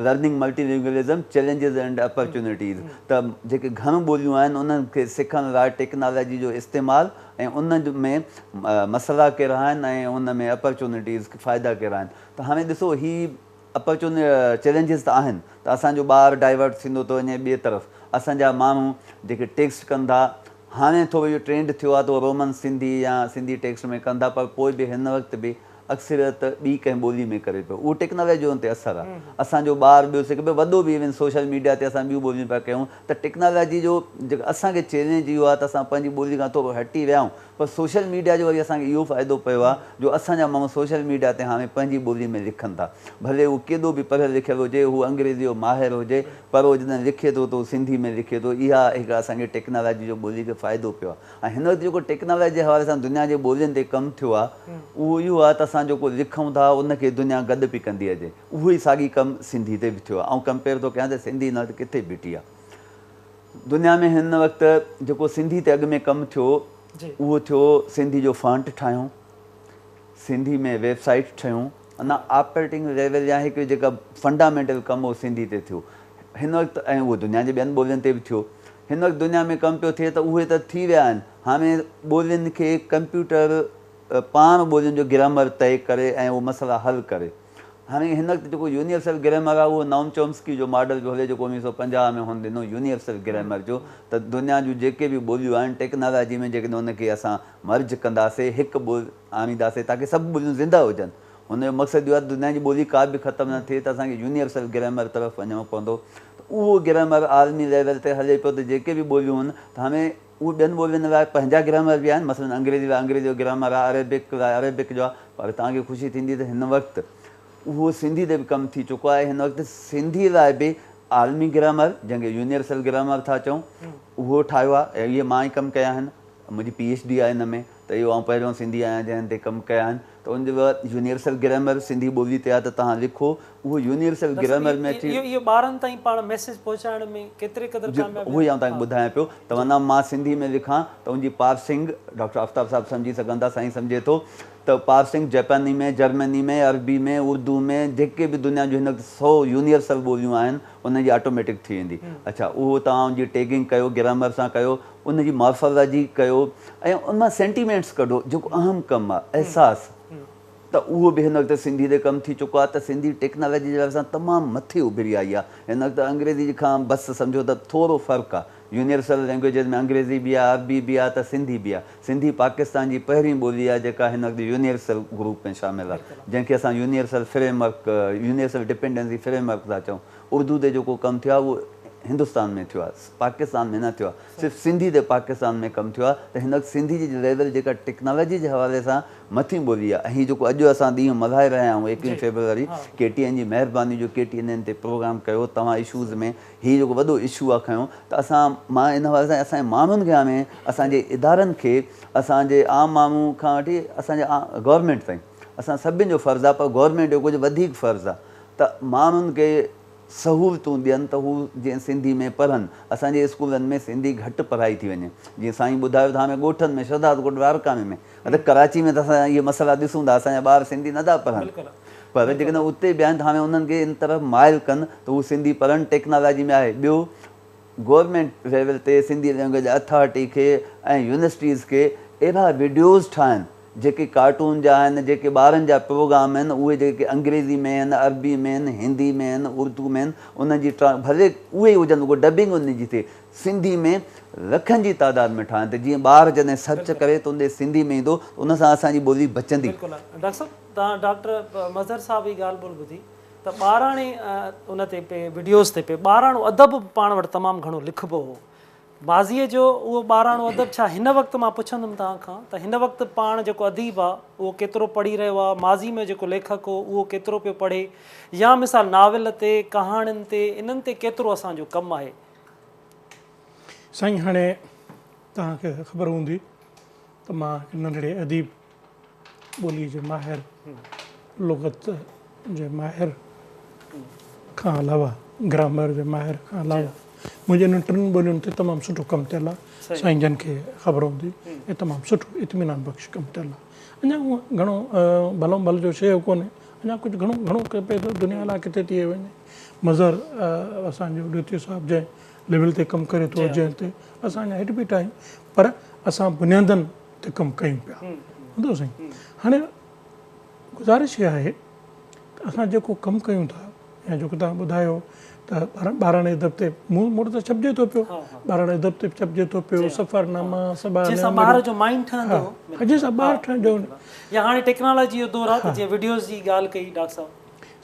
learning multilingualism, challenges and opportunities. त जेके घणियूं ॿोलियूं आहिनि उन्हनि खे सिखण लाइ टेक्नोलॉजी जो इस्तेमालु ऐं उन में मसइला कहिड़ा आहिनि ऐं उन में अपॉर्चुनिटीज़ फ़ाइदा कहिड़ा आहिनि। त हाणे ॾिसो ही चैलेंजिस त आहिनि, त असांजो ॿारु डाइवर्ट थींदो थो वञे ॿिए तरफ़। असांजा माण्हू जेके टेक्स्ट कंदा, हाणे थोरो इहो ट्रेंड थियो आहे त रोमन सिंधी या सिंधी टेक्स्ट में कंदा, पर पोइ बि हिन वक़्तु बि अक्सरियत ॿी कंहिं ॿोली में करे पियो, उहो टेक्नोलॉजी जो ते असरु आहे। असांजो ॿारु ॿियो सिखे पियो, वॾो बि इवन सोशल मीडिया ते असां ॿियूं ॿोलियूं पिया कयूं, त टेक्नोलॉजी जो जेको असांखे चैलेंज इहो आहे त असां पंहिंजी ॿोली खां थोरो हटी विया आहियूं, पर सोशल मीडिया जो वरी असांखे इहो फ़ाइदो पियो आहे जो असांजा माण्हू सोशल मीडिया ते हाणे पंहिंजी ॿोली में लिखनि था, भले उहो केॾो बि पढ़ियलु लिखियलु हुजे, हू अंग्रेज़ी जो माहिर हुजे, पर उहो जॾहिं लिखे थो त उहो सिंधी में लिखे थो। इहा हिकु असांखे टेक्नोलॉजी जो ॿोली खे फ़ाइदो पियो आहे। ऐं हिन वक़्तु जेको टेक्नोलॉजी जे हवाले सां दुनिया जे ॿोलियुनि ते कमु थियो आहे, उहो इहो आहे त असां जेको लिखूं था उनखे दुनिया गॾु पई कंदी अचे, उहो ई साॻी कमु सिंधी ते बि थियो आहे। ऐं कंपेयर थो कयां त सिंधी हिन वक़्तु किथे बीठी आहे दुनिया में। हिन वक़्तु जेको सिंधी ते अॻु में कमु थियो उहो थियो, सिंधी जो फॉन्ट ठाहियूं, सिंधी में वेबसाइट ठहियूं, अञा ऑपरेटिंग लेवल या हिकु जेका फंडामेंटल कमु हो सिंधी ते थियो हिन वक़्तु, ऐं उहो दुनिया जे ॿियनि ॿोलियुनि ते बि थियो। हिन वक़्तु दुनिया में कमु पियो थिए त उहे त थी विया आहिनि, हाणे ॿोलियुनि खे कंप्यूटर पाण ॿोलियुनि जो ग्रामर तय करे ऐं उहो मसइला हल करे। हाणे हिन वक़्तु जेको यूनिवर्सल ग्रामर आहे उहो नॉम चॉम्स्की जो मॉडल जो हले, जेको 1950 में हुन ॾिनो यूनिवर्सल ग्रामर जो, त दुनिया जूं जेके बि ॿोलियूं आहिनि टेक्नोलॉजी में जेकॾहिं उनखे असां मर्ज कंदासीं, हिकु ॿोली आणींदासीं ताकी सभु ॿोलियूं ज़िंदा हुजनि। हुनजो मक़सदु इहो आहे दुनिया जी ॿोली का बि ख़तमु न थिए, त असांखे यूनिवर्सल ग्रामर तरफ़ वञिणो पवंदो। त उहो ग्रामर आलमी लेवल ते हले पियो, त जेके बि ॿोलियूं आहिनि त हाणे उहे ॿियनि ॿोलियुनि लाइ पंहिंजा ग्रामर बि आहिनि, मसइलन अंग्रेज़ी लाइ अंग्रेज़ी जो ग्रामर आहे, अरेबिक लाइ अरेबिक जो आहे, पर तव्हांखे ख़ुशी थींदी त हिन वक़्तु उहो सिंधी ते बि कमु थी चुको आहे। हिन वक़्तु सिंधी लाइ बि आलमी ग्रामर, जंहिंखे यूनिवर्सल ग्रामर था चऊं, उहो ठाहियो आहे। ऐं इहे मां ई कमु कया आहिनि, मुंहिंजी PhD आहे हिन में, त इहो आउं पहिरियों सिंधी आहियां जंहिं ते कमु कया आहिनि। त उनजे बाद यूनिवर्सल ग्रामर सिंधी ॿोली ते आहे, त तव्हां लिखो, उहो यूनिवर्सल ग्रामर में अची इहो ॿारनि ताईं पाण मैसेज पहुचाइण में केतिरे क़दुरु कामयाबु उहो ई आउं तव्हांखे ॿुधायां पियो। त वञा मां सिंधी में लिखां त उनजी पार्सिंग डॉक्टर आफ़ताब साहिबु सम्झी सघनि था, साईं सम्झे थो, त पार्सिंग जापानी में, जर्मनी में, अरबी में, उर्दू में, जेके बि दुनिया जूं हिन 100 यूनिवर्सल ॿोलियूं आहिनि उनजी ऑटोमेटिक थी वेंदी। अच्छा, उहो तव्हां उनजी टैगिंग कयो, ग्रामर सां कयो, उनजी मॉर्फोलॉजी कयो, ऐं उन मां सेंटीमेंट्स कढो, जेको अहम कमु आहे, अहसासु, त उहो बि हिन वक़्तु सिंधी ते कमु थी चुको आहे। त सिंधी टेक्नोलॉजी जे सां तमामु मथे उभिरी आई आहे। हिन वक़्तु अंग्रेज़ी खां बसि सम्झो त थोरो फ़र्क़ु आहे, यूनिवर्सल लैंग्वेजिस में अंग्रेज़ी बि आहे, अरबी बि आहे, त सिंधी बि आहे। सिंधी पाकिस्तान जी पहिरीं ॿोली आहे जेका हिन वक़्तु यूनिवर्सल ग्रुप में शामिलु आहे, जंहिंखे असां universal framework, universal dependency framework था चऊं। उर्दू ते जेको कमु थियो आहे उहो हिंदुस्तान में थियो आहे, पाकिस्तान में न थियो आहे, सिर्फ़ु सिंधी ते पाकिस्तान में कमु थियो आहे। त हिन वक़्तु सिंधी जी लेवल जेका टेक्नोलॉजी जे हवाले सां मथीं ॿोली आहे। ऐं हीअ जेको अॼु असां ॾींहुं मल्हाए रहिया आहियूं 21 फेब्रुआरी, KTN जी महिरबानी जो KTN ते प्रोग्राम कयो तव्हां इशूज़ में, हीअ जेको वॾो इशू आहे खयों, त मां इन हवाले सां असांजे माण्हुनि खे, हाणे असांजे इदारनि खे, असांजे आम माण्हू खां वठी असांजे गवर्नमेंट ताईं, असां सभिनि जो फ़र्ज़ु आहे, पर गवर्नमेंट जो कुझु वधीक फ़र्ज़ु आहे त माण्हुनि खे सहूलियतूं ॾियनि, त हू जीअं सिंधी में पढ़नि। असांजे स्कूलनि में सिंधी घटि पढ़ाई थी वञे, जीअं साईं ॿुधायो त हाणे ॻोठनि में, शहदादकोट, द्वारका में, त कराची में त असां इहे मसइला ॾिसूं था, असांजा ॿार सिंधी नथा पढ़नि, पर जेकॾहिं उते बि आहिनि त हाणे उन्हनि खे इन तरफ़ माइल कनि त हू सिंधी पढ़नि। टेक्नोलॉजी में आहे। ॿियो, गवर्नमेंट लेवल ते सिंधी लैंग्वेज अथॉरिटी खे ऐं यूनिवर्सिटीज़ खे अहिड़ा वीडियोज़ ठाहिनि जेके कार्टून जा आहिनि, जेके ॿारनि जा प्रोग्राम आहिनि, उहे जेके अंग्रेज़ी में आहिनि, अरबी में आहिनि, हिंदी में आहिनि, उर्दू में आहिनि, उनजी भले उहे ई हुजनि, उहो डबिंग उनजी थिए, सिंधी में लखनि जी तादाद में ठाहिनि, त जीअं ॿार जॾहिं सर्च करे त उन सिंधी में ईंदो, उन सां असांजी ॿोली बचंदी। डॉक्टर साहब, तव्हां डॉक्टर मज़हर साहब जी ॻाल्हि ॿोल ॿुधी त ॿाराणे उन ते पे वीडियोज़ ते पे ॿाराणो अदब पाण वटि तमामु घणो लिखिबो हो। माज़ीअ जो उहो ॿाराणो अदब छा हिन वक़्तु मां पुछंदुमि तव्हां खां त हिन वक़्तु पाण जेको अदीब आहे उहो केतिरो पढ़ी रहियो आहे, माज़ी में जेको लेखक हो उहो केतिरो पियो पढ़े, या मिसाल नाविल ते, कहाणियुनि ते, इन्हनि ते केतिरो असांजो कमु आहे? साईं, हाणे तव्हांखे ख़बर हूंदी त मां नंढड़े अदीब, ॿोली जे माहिर, लुग़त जे माहिर खां अलावा, ग्रामर जे माहिर खां अलावा, मुंहिंजे इन्हनि टिनि ॿोलियुनि ते तमामु सुठो कमु थियल आहे। साईं जन खे ख़बर हूंदी, ऐं तमामु सुठो इत्मीनान बख़्श कमु थियल आहे। अञा उहो घणो भलो भल जो शइ कोन्हे, अञा कुझु घणो पए थो, दुनिया लाइ किथे थी वञे। मज़हर असांजो ॾियो साहिबु जंहिं लेवल ते कमु करे थो, जंहिं ते असांजा हेठि बीठा आहियूं, पर असां बुनियादनि ते कमु कयूं पिया। ॿुधो साईं, हाणे गुज़ारिश इहा आहे त असां जेको कमु कयूं था, या जेको तव्हां ॿुधायो त ॿाराणे अदब ते मूं मुड़ त छपिजे थो पियो, ॿाराणे अदब ते छपिजे थो पियो, सफ़रनामा सबा जंहिंसां ॿार जो माइंड ठहंदो अॼु सां ॿार ठहंदो। या हाणे टेक्नोलॉजी जो दौर आहे त जीअं वीडियोज़ जी ॻाल्हि कई डॉक्टर साहब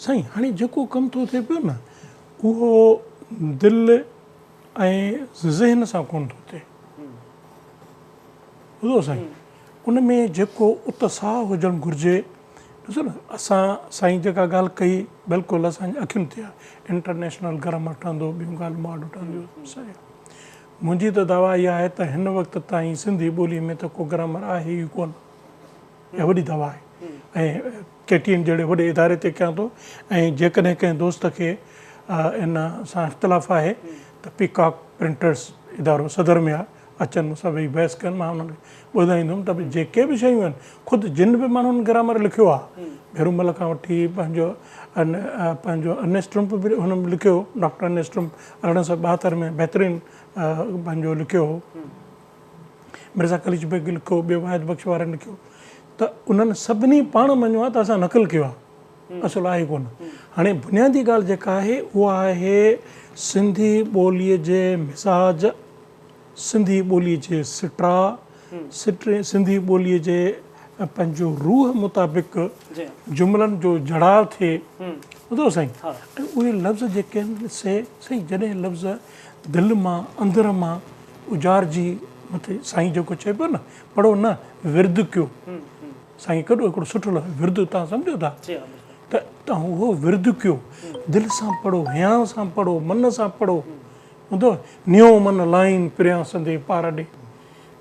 साईं, हाणे जेको कमु थो थिए पियो न उहो दिलि ऐं ज़हन सां कोन थो थिए, ॿुधो साईं, उन में जेको उत्साह हुजणु घुरिजे। ॾिसो न, असां साईं जेका ॻाल्हि कई बिल्कुलु असांजी अखियुनि ते आहे, इंटरनेशनल ग्रामर ठहंदो, ॿियूं ॻाल्हियूं मां ठहंदियूं। सही, मुंहिंजी त दवा इहा आहे त हिन वक़्त ताईं सिंधी ॿोलीअ में त को ग्रामर आहे ई कोन, इहा वॾी दवा आहे। ऐं KTN जहिड़े वॾे इदारे ते कयां थो, ऐं जेकॾहिं कंहिं दोस्त खे इन सां इख़्तिलाफ़ु आहे त पीकॉक प्रिंटर्स इदारो सदर में आहे, अचनि मूंसां वेही बहस कनि, मां हुननि खे ॿुधाईंदुमि त भई जेके बि शयूं आहिनि, ख़ुदि जिन बि माण्हुनि ग्रामर लिखियो आहे, भेरूमल खां वठी पंहिंजो अर्नेस्ट बि हुन में लिखियो, डॉक्टर अर्नेस्ट 1872 में बहितरीनु पंहिंजो लिखियो हो, मिर्ज़ा खलीज बेग लिखियो, ॿियो वाहिद बख़्श वारनि लिखियो, त उन्हनि सभिनी पाण मञियो आहे त असां नक़ल कयो आहे, असुलु आहे कोन। हाणे बुनियादी ॻाल्हि जेका आहे उहा आहे सिंधी ॿोलीअ जे मिज़ाज, सिंधी ॿोलीअ जे सिटरा, सिंधी ॿोलीअ जे पंहिंजो रूह मुताबिक़ जुमिलनि जो जड़ाव थिए, ॿुधो साईं। ऐं उहे लफ़्ज़ जेके आहिनि साईं, जॾहिं लफ़्ज़ दिलि मां अंदर मां उजारजी मथे, साईं जेको चए पियो न, पढ़ो न विर्द कयो, साईं कॾो हिकिड़ो सुठो लफ़्ज़ विर्द, तव्हां सम्झो था, त तव्हां उहो विर्द कयो, दिलि सां पढ़ो, हियां सां पढ़ो, मन सां पढ़ो, ॿुधो, नियो मन लाइन पिरियां संदे पार ॾे,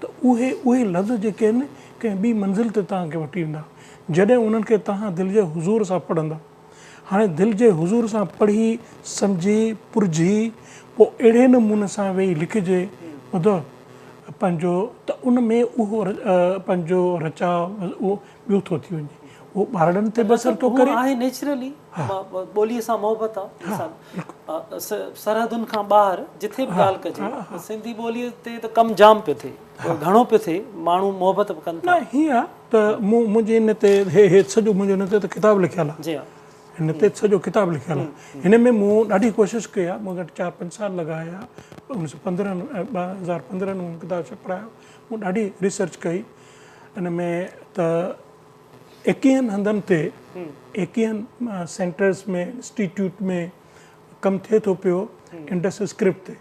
त उहे लफ़्ज़ जेके आहिनि कंहिं ॿी मंज़िल ते तव्हांखे वठी वेंदा, जॾहिं उन्हनि खे तव्हां दिलि जे हुज़ूर सां पढ़ंदा। हाणे दिलि जे हुज़ूर सां पढ़ी सम्झी पुरजी पोइ अहिड़े नमूने सां वेही लिखिजे, ॿुधो पंहिंजो, त उन में उहो पंहिंजो रचाव उहो ॿियो थो थी वञे, उहो ॿारनि ते बसर थो करे, आहे नेचुरली ॿोलीअ सां मोहबत आहे, सरहदुनि खां ॿाहिरि जिथे बि ॻाल्हि कजे, सिंधी ॿोलीअ ते त कमु जाम पियो थिए, घणो पियो थिए, माण्हू मोहबत बि कनि था। न हीअं आहे त मुंहिंजे हिन ते सॼो मुंहिंजो हिन ते त किताबु लिखियलु आहे, जी हा, हिन ते सॼो किताबु लिखियलु आहे। हिन में मूं ॾाढी कोशिशि कई आहे, मूं वटि 4-5 साल लॻाया, 2015 में किताबु छपायो, मूं ॾाढी रिसर्च कई हिन में, त 21 हंधनि ते 21 सेंटर्स में, इंस्टीट्यूट में कमु थिए थो पियो इंडस स्क्रिप्ट ते।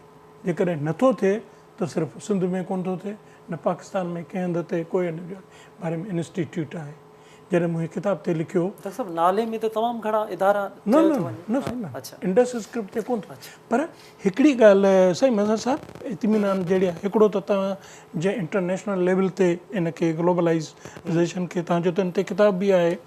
जेकॾहिं नथो थिए त सिर्फ़ु सिंध में कोन थो थिए, न पाकिस्तान में कंहिं हंध ते कोई हिन जे बारे में इंस्टीट्यूट आहे। जॾहिं मूं हीअ किताब ते लिखियो, डॉक्टर साहब नाले में त तमामु घणा इदारा न इंडस स्क्रिप्ट ते कोन, पर हिकिड़ी ॻाल्हि साईं मज़ा साहब इत्मीनान जहिड़ी आहे, हिकिड़ो त तव्हां जंहिं इंटरनेशनल लेवल ते इन खे ग्लोबलाइज़ेशन खे तव्हांजो त इन ते किताब बि आहे।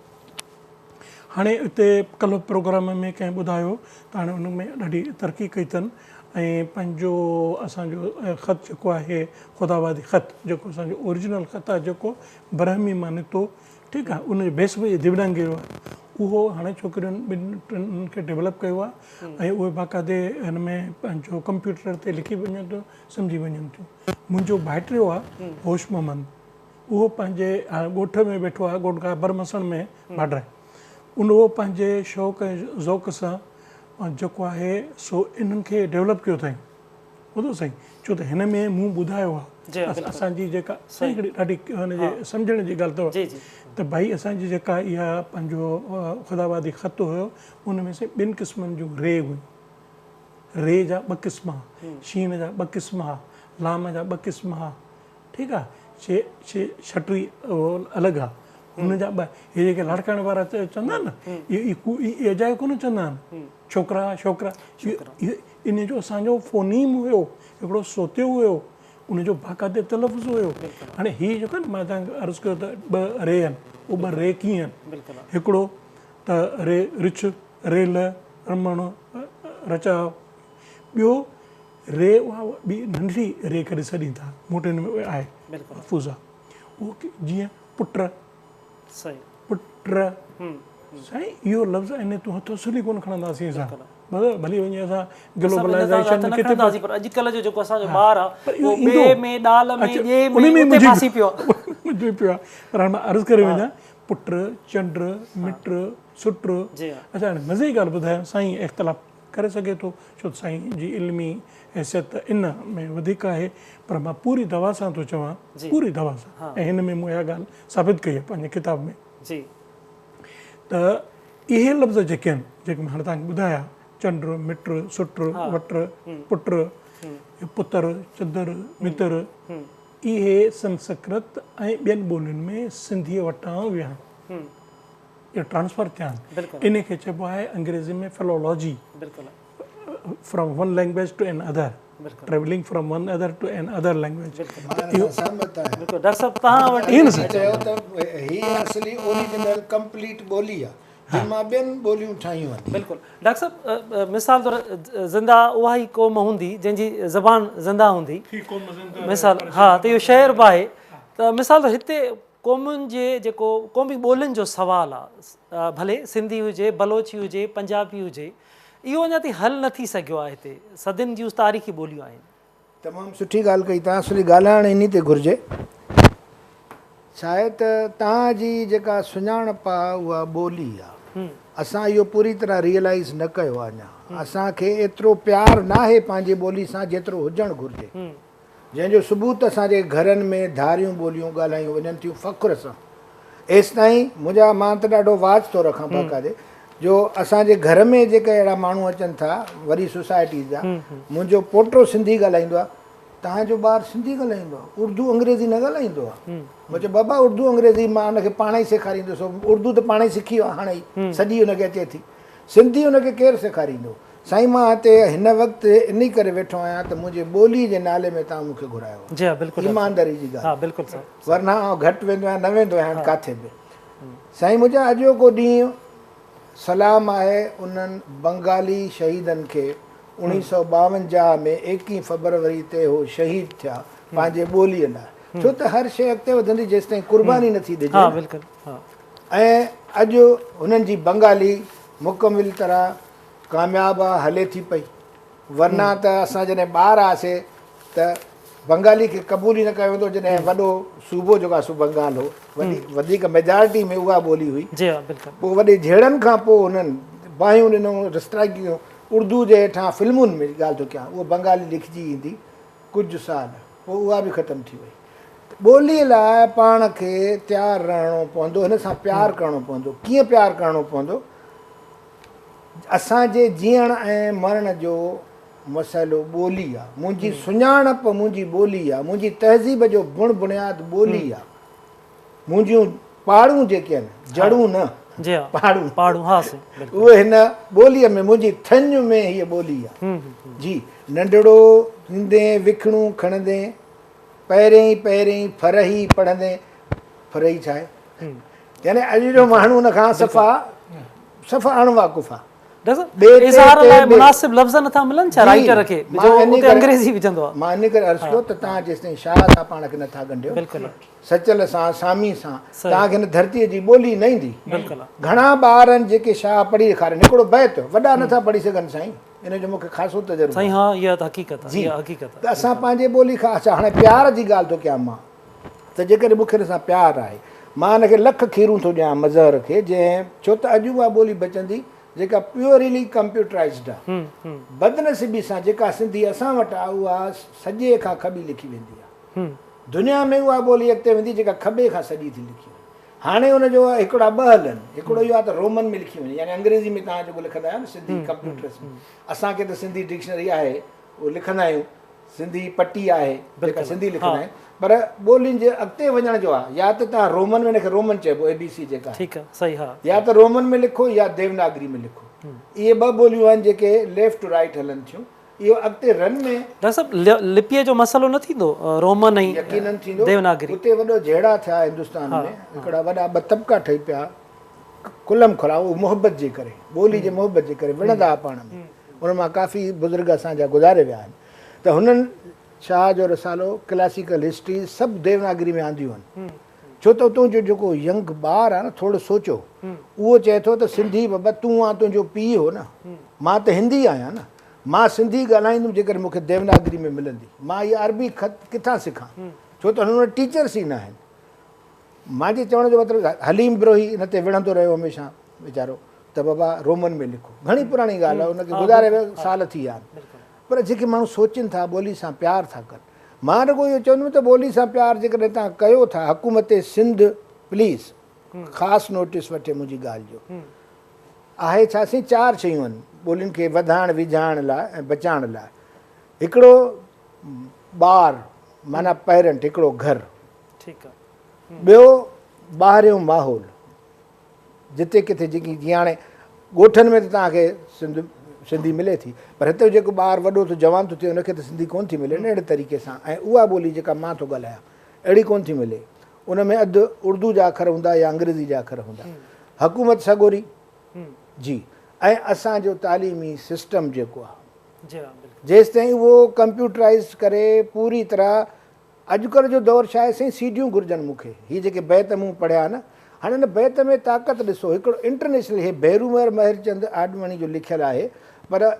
हाणे हिते कल्ह प्रोग्राम में कंहिं ॿुधायो त हाणे उन में ॾाढी तरक़ी कई अथनि, ऐं पंहिंजो असांजो ख़त जेको आहे ख़ुदाबादी ख़त, जेको असांजो ओरिजिनल ख़त आहे, जेको ब्रह्मी मां निकितो, ठीकु आहे, उनजे बेस में दिवडांगे आहे, उहो हाणे छोकिरियुनि ॿिनि टिनि खे डेवलप कयो आहे, ऐं उहे बाक़ाइदे हिन में पंहिंजो कंप्यूटर ते लिखी वञनि थियूं, सम्झी वञनि थियूं। मुंहिंजो भाइटियो आहे होश मोहम्मद, उहो पंहिंजे ॻोठ में वेठो आहे, ॻोठगा बरमसण में बाड्र, उहो पंहिंजे शौक़ु ऐं ज़ौक़ सां जेको आहे सो इन्हनि खे डेवलप कयो अथई, ॿुधो साईं, छो त हिन में मूं ॿुधायो आहे असांजी जेका साईं हिकिड़ी ॾाढी हुनजे सम्झण जी ॻाल्हि अथव, त भई असांजी जेका इहा पंहिंजो ख़ुदाबादी ख़त हुयो, उन में से 2 क़िस्मनि जूं रे हुई, रे जा 2 क़िस्म हुआ, शीन जा 2 क़िस्म हुआ, लाम जा 2 क़िस्म हुआ, ठीकु आहे, छटरी अलॻि आहे, हुन जा 2, इहे जेके लाड़काइण वारा चवंदा आहिनि न, इहे अजायो कोन चवंदा आहिनि, छोकिरा छोकिरा, इन जो असांजो फ़ोनीम हुयो, हिकिड़ो सोतियो हुयो, उनजो बाक़ाइदे तलफ़ुज़ हुयो। हाणे हीअ जेको आहे न, मां तव्हांखे अर्ज़ु कयो त 2 रे आहिनि, उहे 2 रे कीअं आहिनि, हिकिड़ो त रे रिछ, रेल, रमण, रचाव, ॿियो रे उहा ॿी नंढड़ी रे करे छॾीनि था, मोटे में आहे लफ़ुज़ आहे, उहो जीअं पुट, पुट, साईं इहो लफ़्ज़ इन तूं हथो सुली कोन खणंदासीं असां, भली वञे असां ग्लोबलाइज़ेशन में किथे, अॼुकल्ह जो जेको असांजो ॿार आहे उहो ॿिए में ॾाल में ॿिए में उते फासी पियो आहे, पर हाणे मां अर्ज़ु करे वञा, पुट, चंड, मिट, सुट, अच्छा हाणे मज़े जी ॻाल्हि ॿुधायो साईं, इख़्तिलाफ़ करे सघे थो, छो त साईं जी इल्मी हैसियत इन में वधीक आहे। पर मां पूरी दवा सां थो चवां, पूरी दवा सां, ऐं हिन में मूं इहा ॻाल्हि साबित कई आहे पंहिंजे किताब में, जी त इहे लफ़्ज़ जेके आहिनि, जेके मां हाणे तव्हांखे ॿुधाया, चंड, मिट, सुट, वट, पुट, पुत्र, चंदर, मित्र, इहे संस्कृत ऐं ॿियनि ॿोलियुनि में सिंधीअ वटां विया आहिनि, इहे ट्रांसफर थिया आहिनि। इन खे चइबो आहे अंग्रेज़ी में philology, from one language to another, travelling from one other to another language. Doctor साहब तव्हां वटि इहो चयो त हीअ असली ओरिजिनल कंप्लीट ॿोली आहे जिन मां ॿियनि ॿोलियूं ठाहियूं आहिनि। बिल्कुलु डॉक्टर साहब, मिसाल तौर ज़िंदा उहा ई क़ौम हूंदी जंहिंजी ज़बान ज़िंदा हूंदी, मिसाल हा, त इहो शहर बि आहे, त मिसाल तौर हिते क़ौमुनि जे जेको क़ौमी ॿोलियुनि जो सुवालु आहे, भले सिंधी हुजे, बलोची हुजे, पंजाबी हुजे, इहो अञा ताईं हल न थी सघियो आहे। हिते सदियुनि जूं तारीख़ी ॿोलियूं आहिनि। तमामु सुठी ॻाल्हि कई तव्हां, असली ॻाल्हाइण इन ते घुरिजे। छा आहे त तव्हांजी जेका सुञाणप आहे उहा ॿोली आहे, असां इहो पूरी तरह रियलाइज़ न कयो आहे अञा। असांखे एतिरो प्यारु न आहे पंहिंजी ॿोली सां जेतिरो हुजणु घुरिजे, जंहिंजो सबूत असांजे घरनि में धारियूं ॿोलियूं ॻाल्हायूं वञनि थियूं फ़ख़ुर सां। एसि ताईं मुंहिंजा, मां त ॾाढो वाच थो रखां बाक़ाइदे, जो असांजे घर में जेके अहिड़ा माण्हू अचनि था वरी सोसाइटी जा, मुंहिंजो पोटो सिंधी ॻाल्हाईंदो आहे, तव्हांजो ॿारु सिंधी ॻाल्हाईंदो आहे, उर्दू अंग्रेज़ी न ॻाल्हाईंदो आहे। मुंहिंजो बाबा उर्दू अंग्रेज़ी मां हुनखे पाण ई सेखारींदुसि, उर्दू त पाण ई सिखी आहे हाणे ई, सॼी हुनखे अचे थी, सिंधी हुनखे केरु सेखारींदो? साईं मां हिते हिन वक़्तु इन करे वेठो आहियां त मुंहिंजे ॿोली जे नाले में तव्हां मूंखे घुरायो, जी हा, बिल्कुलु ईमानदारी जी ॻाल्हि, बिल्कुलु सर, वरना आउं घटि वेंदो आहियां, न वेंदो आहियां किथे बि। साईं मुंहिंजा अॼोको ॾींहुं सलाम आहे उन्हनि बंगाली शहीदनि खे 1952 में 21 फरवरी ते हो शहीद थिया पंहिंजे ॿोलीअ लाइ, छो त हर शइ अॻिते वधंदी जेसि ताईं क़ुर्बानी नथी ॾिजे। ऐं अॼु हुननि जी बंगाली मुकमिल तरह कामयाबु आहे, हले थी पई, वरना त असां जॾहिं ॿार हुआसीं त बंगाली खे क़बूल ई न कयो वेंदो, जॾहिं वॾो सूबो जेको आहे सो बंगाल हो, वधीक मेजॉरिटी में उहा ॿोली हुई। पोइ वॾे झेड़नि खां पोइ हुननि बाहियूं ॾिनूं, स्ट्राइक कयूं, उर्दू जे हेठां फिल्मुनि में ॻाल्हि थो कयां, उहा बंगाली लिखिजी ईंदी कुझु साल, पोइ उहा बि ख़तमु थी वई। ॿोलीअ लाइ पाण खे तयारु रहणो पवंदो, हिन सां प्यारु करिणो पवंदो। कीअं प्यारु करिणो पवंदो? असांजे जीअण ऐं मरण जो मसइलो ॿोली आहे, मुंहिंजी सुञाणप मुंहिंजी ॿोली आहे, मुंहिंजी तहज़ीब जो बुण बुनियादु ॿोली आहे, मुंहिंजियूं पाड़ूं जेके आहिनि, जड़ूं न, पाड़ूं, उहे हिन ॿोलीअ में, मुंहिंजी थञ में हीअ ॿोली आहे। जी, नंढड़ो थींदे विखणूं खणंदे, पहिरें फरही पढ़ंदे, फरही छा आहे? यानी अॼु जो माण्हू हुन खां सफ़ा अणवाक़ुफ़ आहे। मां इन करे अर्ज़ु कयो त तव्हां जेसिताईं शाह सां पाण खे नथा ॻंढियो, सचल सां, सामी सां, तव्हांखे हिन धरतीअ जी ॿोली न ईंदी। घणा ॿार आहिनि जेके शाह पढ़ी ॾेखारनि, हिकिड़ो बैत, वॾा नथा पढ़ी सघनि साईं, इन जो मूंखे ख़ासो तजुर्बो आहे। त असां पंहिंजे ॿोली खां, अच्छा हाणे प्यार जी ॻाल्हि थो कयां मां, त जेकॾहिं मूंखे हिन सां प्यारु आहे, मां हिनखे लख खीरूं थो ॾियां मज़हर खे, जंहिं छो त अॼु उहा ॿोली बचंदी जेका प्योरली कंप्यूटराइज़ड आहे। बदनसीबी सां जेका सिंधी असां वटि आहे उहा सॼे खां खॿी लिखी वेंदी आहे, दुनिया में उहा ॿोली अॻिते वेंदी जेका खॿे खां सॼी थी लिखी वञे। हाणे हुनजो हिकिड़ा ॿ हल आहिनि, हिकिड़ो इहो आहे त रोमन में लिखी वञे, यानी अंग्रेज़ी में तव्हां जेको लिखंदा आहियो न सिंधी कंप्यूटर्स में, असांखे त सिंधी डिक्शनरी आहे उहो लिखंदा आहियूं, सिंधी पटी आहे जेका सिंधी लिखंदा आहियूं, पर ॿोलियुनि जे अॻिते वञण जो आहे, या त तव्हां रोमन में हिनखे रोमन चइबो, ABC जेका, या त रोमन में लिखो या देवनागरी में लिखो। इहे ॿ ॿोलियूं आहिनि जेके लेफ्ट टू राइट हलनि थियूं। इहो अॻिते रन में लिपीअ जो मसइलो न थींदो, रोमन ऐं यकीनन थींदो, देवनागरी उते वॾो जहिड़ा थिया हिंदुस्तान में, हिकिड़ा वॾा ॿ तबिका ठही पिया कुलम खुला, उहो मोहबत जे करे, ॿोली जे मोहबत जे करे विढ़ंदा हुआ पाण में, उन मां काफ़ी बुज़ुर्ग असांजा गुज़ारे विया आहिनि। त हुननि शाह जो रसालो, क्लासिकल हिस्ट्री सभु देवनागरी में आंदियूं आहिनि, छो त उतां जो जेको यंग ॿारु आहे न, थोरो सोचो, उहो चए थो त सिंधी बाबा तूं आहे, तुंहिंजो पीउ हो न, मां त हिंदी आहियां न, मां सिंधी ॻाल्हाईंदुमि जेकर मूंखे देवनागरी में मिलंदी, मां इहा अरबी ख़त किथां सिखां, छो त हुन वटि टीचर्स ई न आहिनि। मुंहिंजे चवण जो मतिलबु हलीम ब्रोही हिन ते विढ़ंदो रहियो हमेशह वीचारो, त बाबा रोमन में लिखो, घणी पुराणी ॻाल्हि आहे, उनखे गुज़ारे विया साल थी विया आहिनि। पर जेके माण्हू सोचनि था ॿोली सां प्यार था कनि, मां रुॻो इहो चवंदुमि त ॿोली सां प्यार जेकॾहिं तव्हां कयो था, हुकूमत सिंध प्लीज़ ख़ासि नोटिस वठे मुंहिंजी ॻाल्हि जो। आहे छा, असीं 4 शयूं आहिनि ॿोलियुनि खे वधाइण विझाइण लाइ ऐं बचाइण लाइ। हिकिड़ो ॿार माना पेरेंट, हिकिड़ो घरु, ठीकु आहे, ॿियो ॿाहिरियों माहौल, जिते किथे जेकी जीअं हाणे ॻोठनि में त तव्हांखे सिंधी मिले थी, पर हिते जेको ॿारु वॾो थो जवान थो थिए उनखे त सिंधी कोन थी मिले न अहिड़े तरीक़े सां। ऐं उहा ॿोली जेका मां थो ॻाल्हायां अहिड़ी कोन थी मिले, उन में अधु उर्दू जा अखर हूंदा या अंग्रेज़ी जा अखर हूंदा। हुकूमत सॻोरी जी, ऐं असांजो तालीमी सिस्टम जेको आहे, जी हा, बिल्कुलु, जेसि ताईं उहो कंप्यूटराइज़ करे पूरी तरह, अॼुकल्ह जो दौरु छा आहे, साईं सीडियूं घुरिजनि मूंखे, हीअ जेके बैत मूं पढ़िया न, हाणे हिन बैत में ताक़त ॾिसो, हिकिड़ो इंटरनेशनल, हे बेरूमर महरचंद आडवाणी जो लिखियलु आहे, पर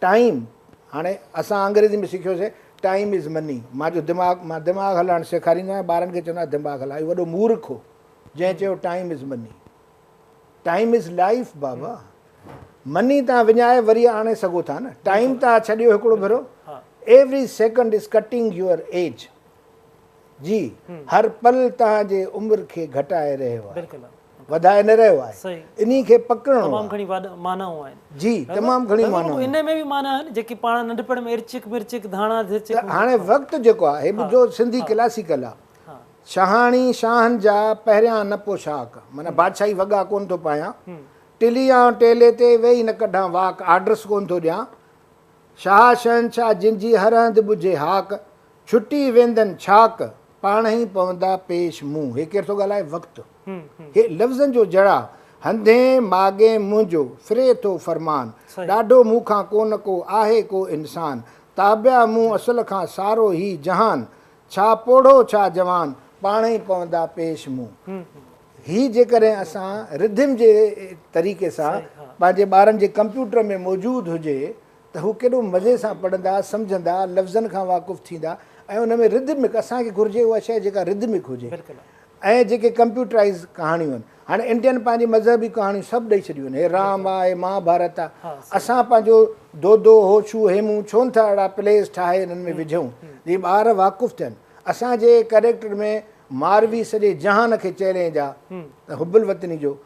टाइम, हाणे असां अंग्रेज़ी में सिखियोसीं टाइम इज़ मनी, मां दिमाग़ु हलाइणु सेखारींदो आहियां ॿारनि खे, चवंदो आहियां दिमाग़ु हलाए, वॾो मूर्ख हो जंहिं चयो time is money. Time is life Baba, money तव्हां विञाए वरी आणे सघो था न, टाइम तव्हां छॾियो हिकिड़ो भेरो, every second is cutting your age जी, हर पल तव्हांजे उमिरि खे घटाए रहियो आहे, बिल्कुलु, वधाए न रहियो आहे, सही, इन खे पकड़णो तमामु घणी मानाऊं आहिनि जी, तमामु घणी मानाऊं। इन में बि माना आहिनि जेकी पाण नंढपण में इर्चिक मिर्चिक धाणा त हाणे वक़्तु जेको आहे, मुंहिंजो सिंधी क्लासिकल आहे, शहाणी शाहनि जा पहिरियां न पोशाक, माना बादशाही वॻा कोन थो पायां, टिलियां टेले ते वेही न कढां वाक, आड्रेस कोन थो ॾियां, शाह शहनशाह जिनजी हर हंधि ॿुझे हाक, छुटी वेंदनि छाक, पाण ई पवंदा पेश मुंहुं। हे केरु थो ॻाल्हाए, वक़्तु, हे लफ़्ज़नि जो जड़ा, हंधे मागे मुंहिंजो फिरे थो फरमान, ॾाढो मूंखां कोन को आहे को इंसान, ताबिया मूं असुल खां सारो ही जहान, छा पोढ़ो छा जवान, पाण ई पवंदा पेश मुंहुं। ही जेकॾहिं असां रिधिम जे तरीक़े सां पंहिंजे ॿारनि जे कंप्यूटर में मौजूदु हुजे त हू केॾो मज़े सां पढ़ंदा, सम्झंदा, लफ़्ज़नि खां वाक़ुफ़ु थींदा, ऐं उन में रिधिमिक, असांखे घुरिजे उहा शइ जेका रिधिमिक हुजे। ऐं जेके कंप्यूटराइज़ कहाणियूं आहिनि, हाणे इंडियन पंहिंजी मज़हबी कहाणियूं सभु ॾेई छॾियूं आहिनि, हे राम आहे, महाभारत आहे, असां पंहिंजो दोदो होशू हेमू छो नथा अहिड़ा प्लेस ठाहे हिननि में विझूं जीअं ॿार वाक़ुफ़ु थियनि। असांजे कैरेक्टर में मारवी सॼे जहान खे चैलेंज आहे, त हुबुल वतनी जो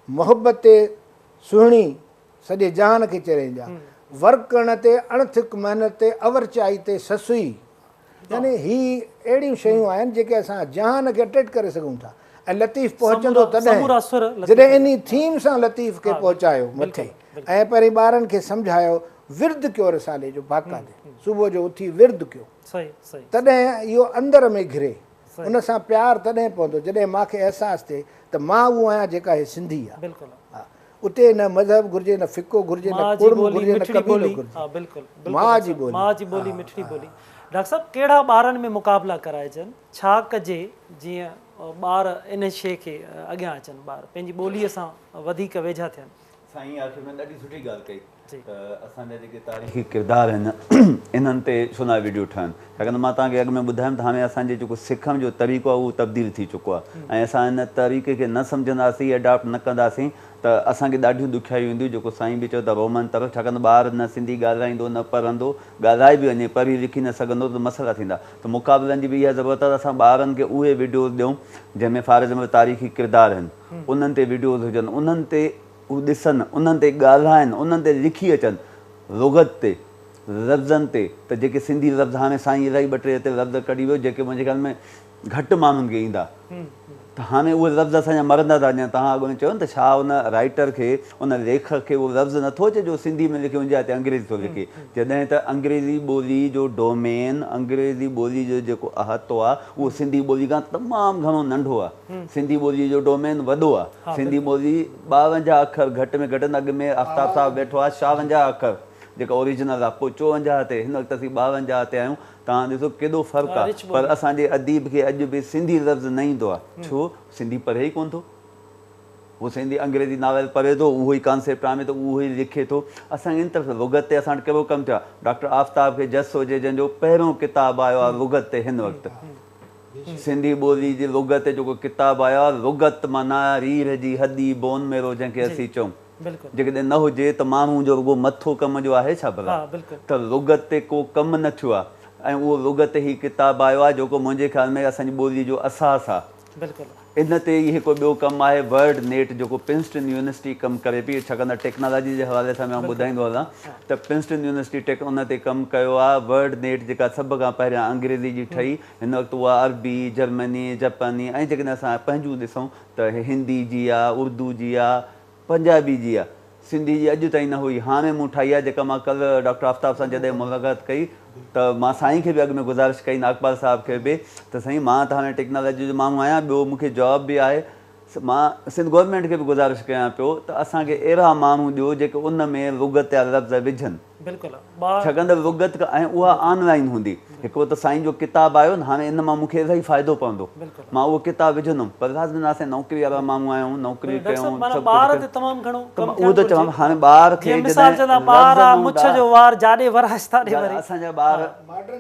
मोहबत ते सुहिणी सॼे जहान खे चैलेंज आहे, वर्क करण ते अणथिक महिनत ते अवरचाई ते ससुई, यानी ही अहिड़ियूं शयूं आहिनि जेके असां जहान खे अटैच करे सघूं था। ऐं लतीफ़ पहुचंदो तॾहिं जॾहिं इन थीम सां लतीफ़ खे पहुचायो मथे, ऐं पहिरीं ॿारनि खे सम्झायो, विर्द कयो रिसाले जो बाक़ाइदे, सुबुह जो उथी विर्द कयो, तॾहिं इहो अंदर में घिरे, उन सां प्यारु तॾहिं पवंदो जॾहिं मूंखे अहसासु थिए त मां उहो आहियां जेका हे सिंधी आहे। हा, उते न मज़हब घुरिजे, न फिको घुरिजे, न कुर्म घुरिजे, न कबीलो घुरिजे, मां जी ॿोली, मां जी ॿोली, मिठड़ी ॿोली। डॉक्टर साहब, कहिड़ा ॿारनि में मुक़ाबला कराइजनि, छा कजे जीअं ॿार इन शइ खे अॻियां अचनि, ॿार पंहिंजी ॿोलीअ सां वधीक वेझा थियनि? साईं आख़िर में ॾाढी सुठी ॻाल्हि कई त असांजा जेके तारीख़ी किरदार आहिनि इन्हनि ते छो न वीडियो ठहनि, छाकाणि मां तव्हांखे अॻु में ॿुधायमि त हाणे असांजे जेको सिखण जो तरीक़ो आहे उहो तब्दील थी चुको आहे, ऐं असां हिन तरीक़े खे न सम्झंदासीं, अडॉप्ट न कंदासीं त असांखे ॾाढियूं ॾुखियायूं ईंदियूं, जेको साईं बि चयो त रोमन तरफ़, छाकाणि ॿार न सिंधी ॻाल्हाईंदो, न पढ़ंदो, ॻाल्हाए बि वञे पढ़ी लिखी न सघंदो त मसइला थींदा। त मुक़ाबलनि जी बि इहा ज़रूरत आहे त असां ॿारनि खे उहे वीडियोज़ ॾियूं जंहिंमें फ़ॉर एग्ज़ाम्पल तारीख़ी किरदार आहिनि, उन्हनि ते वीडियोज़ हुजनि, उन्हनि ते उहे ॾिसनि, उन्हनि ते ॻाल्हाइनि, उन्हनि ते लिखी अचनि, लुग़त ते, लफ़्ज़नि ते, त जेके सिंधी लफ़्ज़ हाणे साईं इलाही 2-3 हिते लफ़्ज़ कढी वियो जेके मुंहिंजे ख़्याल में घटि माण्हुनि खे ईंदा, त हाणे उहे लफ़्ज़ असांजा मरंदा था वञनि। तव्हां अॻु में चयो न त छा उन राइटर खे, उन लेखक खे उहो लफ़्ज़ नथो अचे जो सिंधी में लिखियो हुजे, हिते अंग्रेज़ी थो लिखे, जॾहिं त अंग्रेज़ी ॿोली जो डोमेन, अंग्रेज़ी ॿोली जो जेको अहातो आहे उहो सिंधी ॿोली खां तमामु घणो नंढो आहे, सिंधी ॿोलीअ जो डोमेन वॾो आहे। सिंधी ॿोली 52 अखर घटि में घटि, अॻु में आफ्ताब साहिबु वेठो आहे, 56 अखर जेका ओरिजिनल आहे, पोइ 54 ते, हिन वक़्तु असीं 52 ते आहियूं। तव्हां ॾिसो केॾो फ़र्क़ु आहे, पर असांजे अदीब खे अॼु बि सिंधी लफ़्ज़ न ईंदो आहे, छो? सिंधी पढ़े ई कोन थो, उहो सिंधी अंग्रेज़ी नावेल पढ़े थो, उहो ई कॉन्सेप्ट आणे थो, उहो ई लिखे थो। असांखे इन तरफ़ लुग़त ते असां वटि कहिड़ो कमु थियो आहे, डॉक्टर आफ्ताब खे जस हुजे जंहिंजो पहिरियों किताबु आयो आहे लुग़त ते, हिन वक़्तु सिंधी ॿोली जी लुग़त ते जेको किताबु आयो आहे, लुग़त माना रीढ़ जी हॾी बोन मेरो जंहिंखे असीं चऊं, बिल्कुलु जेकॾहिं न हुजे त माण्हू जो रुॻो मथो कम जो आहे छा भला? हा बिल्कुलु त लुग़त ते को कमु न थियो आहे ऐं उहो लुग़त ई किताबु आयो आहे जेको मुंहिंजे ख़्याल में असांजी ॿोलीअ जो असास आहे। बिल्कुलु इन ते ई हिकु ॿियो कमु आहे वर्ड नेट जेको प्रिंसटन यूनिवर्सिटी कमु करे पई, छाकाणि त टेक्नोलॉजी जे हवाले सां मां ॿुधाईंदो हलां त प्रिंसटन यूनिवर्सिटी उन ते कमु कयो आहे। वर्ड नेट जेका सभ खां पहिरियां अंग्रेज़ी जी ठही, हिन वक़्तु उहा अरबी, जर्मनी, जापानी ऐं जेकॾहिं असां पंहिंजूं ॾिसूं त हिंदी जी आहे, उर्दू जी आहे, पंजाबी जी आहे, सिंधी जी अॼु ताईं न हुई, हाणे मूं ठाही आहे। जेका मां कल्ह डॉक्टर आफ़ताब सां जॾहिं मुलाक़ात कई त मां साईं खे बि अॻु में गुज़ारिश कई, नागपाल साहिब खे बि, त साईं मां त हाणे टेक्नोलॉजी जो माण्हू आहियां, ॿियो मूंखे जॉब बि आहे, मां सिंध गवर्नमेंट खे बि गुज़ारिश कयां पियो त असांखे अहिड़ा माण्हू ॾियो जेके उन में लुग़त या लफ़्ज़ विझनि, बिल्कुलु छाकाणि त लुग़त ऐं उहा ऑनलाइन हूंदी। हिकिड़ो त साईं जो किताबु आयो न, हाणे इन मां मूंखे इलाही फ़ाइदो पवंदो, मां उहो किताबु विझंदुमि, पर लाज़मी असां नौकिरी वारा माण्हू आहियूं, नौकिरी कयूं, ॿार ते तमामु घणो उहो त चवां हाणे ॿार खे असांजा ॿार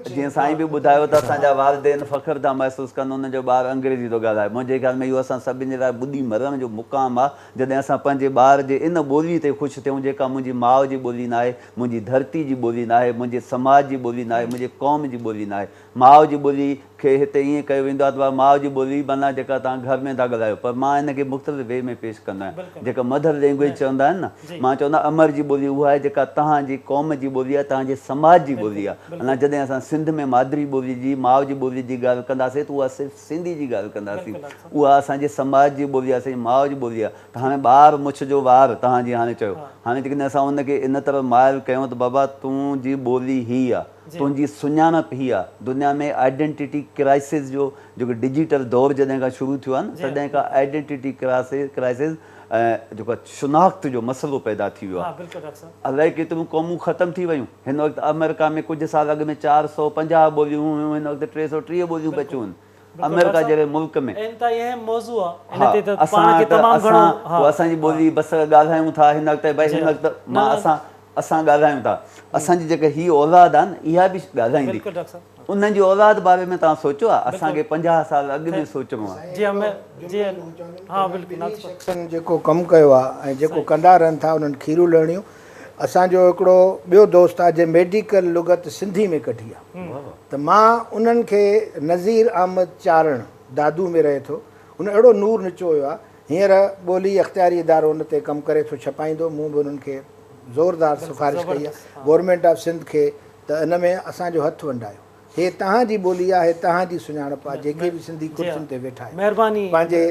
जीअं साईं बि ॿुधायो त असांजा वालिदेन फ़ख़्रु था महसूसु कनि उनजो ॿारु अंग्रेज़ी थो ॻाल्हाए। मुंहिंजे ख़्याल में इहो असां सभिनी जे लाइ ॿुधी मरण जो मुक़ाम आहे जॾहिं असां पंहिंजे ॿार जे इन ॿोलीअ ते ख़ुशि थियूं जेका मुंहिंजी माउ जी ॿोली न आहे, मुंहिंजी धरती जी ॿोली न आहे, मुंहिंजे समाज जी ॿोली न आहे, मुंहिंजे क़ौम जी ॿोली न आहे। माउ जी ॿोली खे हिते ईअं कयो वेंदो आहे त माउ जी ॿोली माना जेका तव्हां घर में था ॻाल्हायो, पर मां हिनखे मुख़्तलिफ़ वे में पेश कंदो आहियां। जेका मदर लैंग्वेज चवंदा आहिनि न, मां चवंदो आहियां अमर जी ॿोली उहा आहे जेका तव्हांजी क़ौम जी ॿोली आहे, तव्हांजे समाज जी ॿोली आहे। अञा जॾहिं असां सिंध में मादरी ॿोली जी, माउ जी ॿोली जी ॻाल्हि कंदासीं त उहा सिर्फ़ु सिंधी जी ॻाल्हि कंदासीं, उहा असांजे समाज जी ॿोली आहे, असांजी माउ जी ॿोली आहे। त हाणे ॿार मुछ जो वार तव्हां जीअं हाणे चयो, हाणे जेकॾहिं असां उनखे इन तरफ़ माइल कयूं त बाबा तुंहिंजी ॿोली हीअ आहे, तुंहिंजी सुञाणप हीअ आहे। दुनिया में आइडेंटिटी क्राइसिस जो जेको डिजिटल दौरु जॾहिं खां शुरू थियो आहे न, तॾहिं खां आइडेंटिटी क्राइसिस ऐं जेको शिनाख़्त जो मसइलो पैदा थी वियो आहे। अलाए केतिरियूं क़ौमूं ख़तमु थी वियूं। हिन वक़्तु अमेरिका में कुझु साल अॻु में 450 ॿोलियूं हुयूं, हिन वक़्तु 330 ॿोलियूं बचियूं आहिनि अमेरिका जहिड़े मुल्क में। असांजी ॿोली बसि ॻाल्हायूं था हिन वक़्तु, भई हिन वक़्तु असां ॻाल्हायूं था, असांजी जेका हीअ औलाद आहे न इहा बि ॻाल्हाईंदी। उन्हनि जी औलाद बारे में तव्हां सोचियो आहे? असांखे 50 साल अॻु में सोचणो आहे। जेको कमु कयो आहे ऐं जेको कंदा रहनि था उन्हनि खीरूं लहणियूं। असांजो हिकिड़ो ॿियो दोस्त आहे जंहिं मेडिकल लुग़त सिंधी में कढी आहे, त मां उन्हनि खे नज़ीर अहमद चारण दादू में रहे थो, हुन अहिड़ो नूर निचो हुयो आहे। हींअर ॿोली अख़्तियारी इदारो हुन ते कमु करे थो, छपाईंदो। मूं बि उन्हनि खे ज़ोरदार सिफ़ारिश कई आहे गवर्नमेंट ऑफ सिंध खे त इन में असांजो हथु वंडायो। हे तव्हांजी ॿोली आहे, तांजी सुञाणप आहे, जेके भी सिंधी कुर्सियुनि ते वेठा आहिनि, महिरबानी पंहिंजे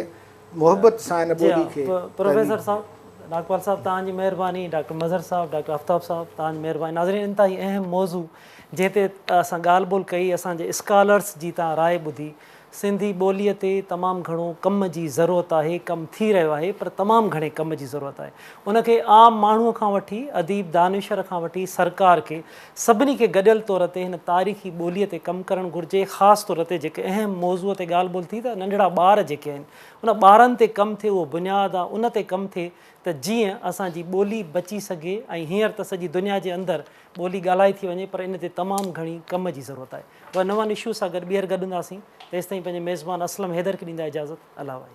मोहब्बत सां इन ॿोली खे। प्रोफेसर साहब, नागपाल साहब तव्हांजी महिरबानी, डॉक्टर मज़हर साहब, डॉक्टर आफ़ताब साहब तव्हांजी महिरबानी। नाज़रीन, इंतहाई अहम मौज़ू जंहिं ते असां ॻाल्हि ॿोल कई, असांजे स्कॉलर्स जी तव्हां राय ॿुधी। सिंधी ॿोलीअ ते तमामु घणो कम जी ज़रूरत आहे, कमु थी रहियो आहे, पर तमामु घणे कम जी ज़रूरत आहे। उनखे आम माण्हूअ खां वठी अदीब दानिशर खां वठी सरकार खे सभिनी खे गॾियल तौर ते हिन तारीख़ी ॿोलीअ ते कमु करणु घुरिजे। ख़ासि तौर ते जेके अहम मौज़ूअ ते ॻाल्हि ॿोल थी त नंढड़ा ॿार जेके आहिनि उन ॿारनि ते कमु थिए, उहो बुनियादु आहे, उन ते कमु थिए त जीअं असांजी ॿोली बची सघे। ऐं हींअर त सॼी दुनिया जे अंदरि ॿोली ॻाल्हाई थी वञे, पर इन ते तमामु घणी कम जी ज़रूरत आहे। उहा नवनि इशू सां गॾु ॿीहर गॾंदासीं। तेसिताईं पंहिंजे मेज़बान असलम हैदर खे ॾींदा इजाज़त। अला भाई।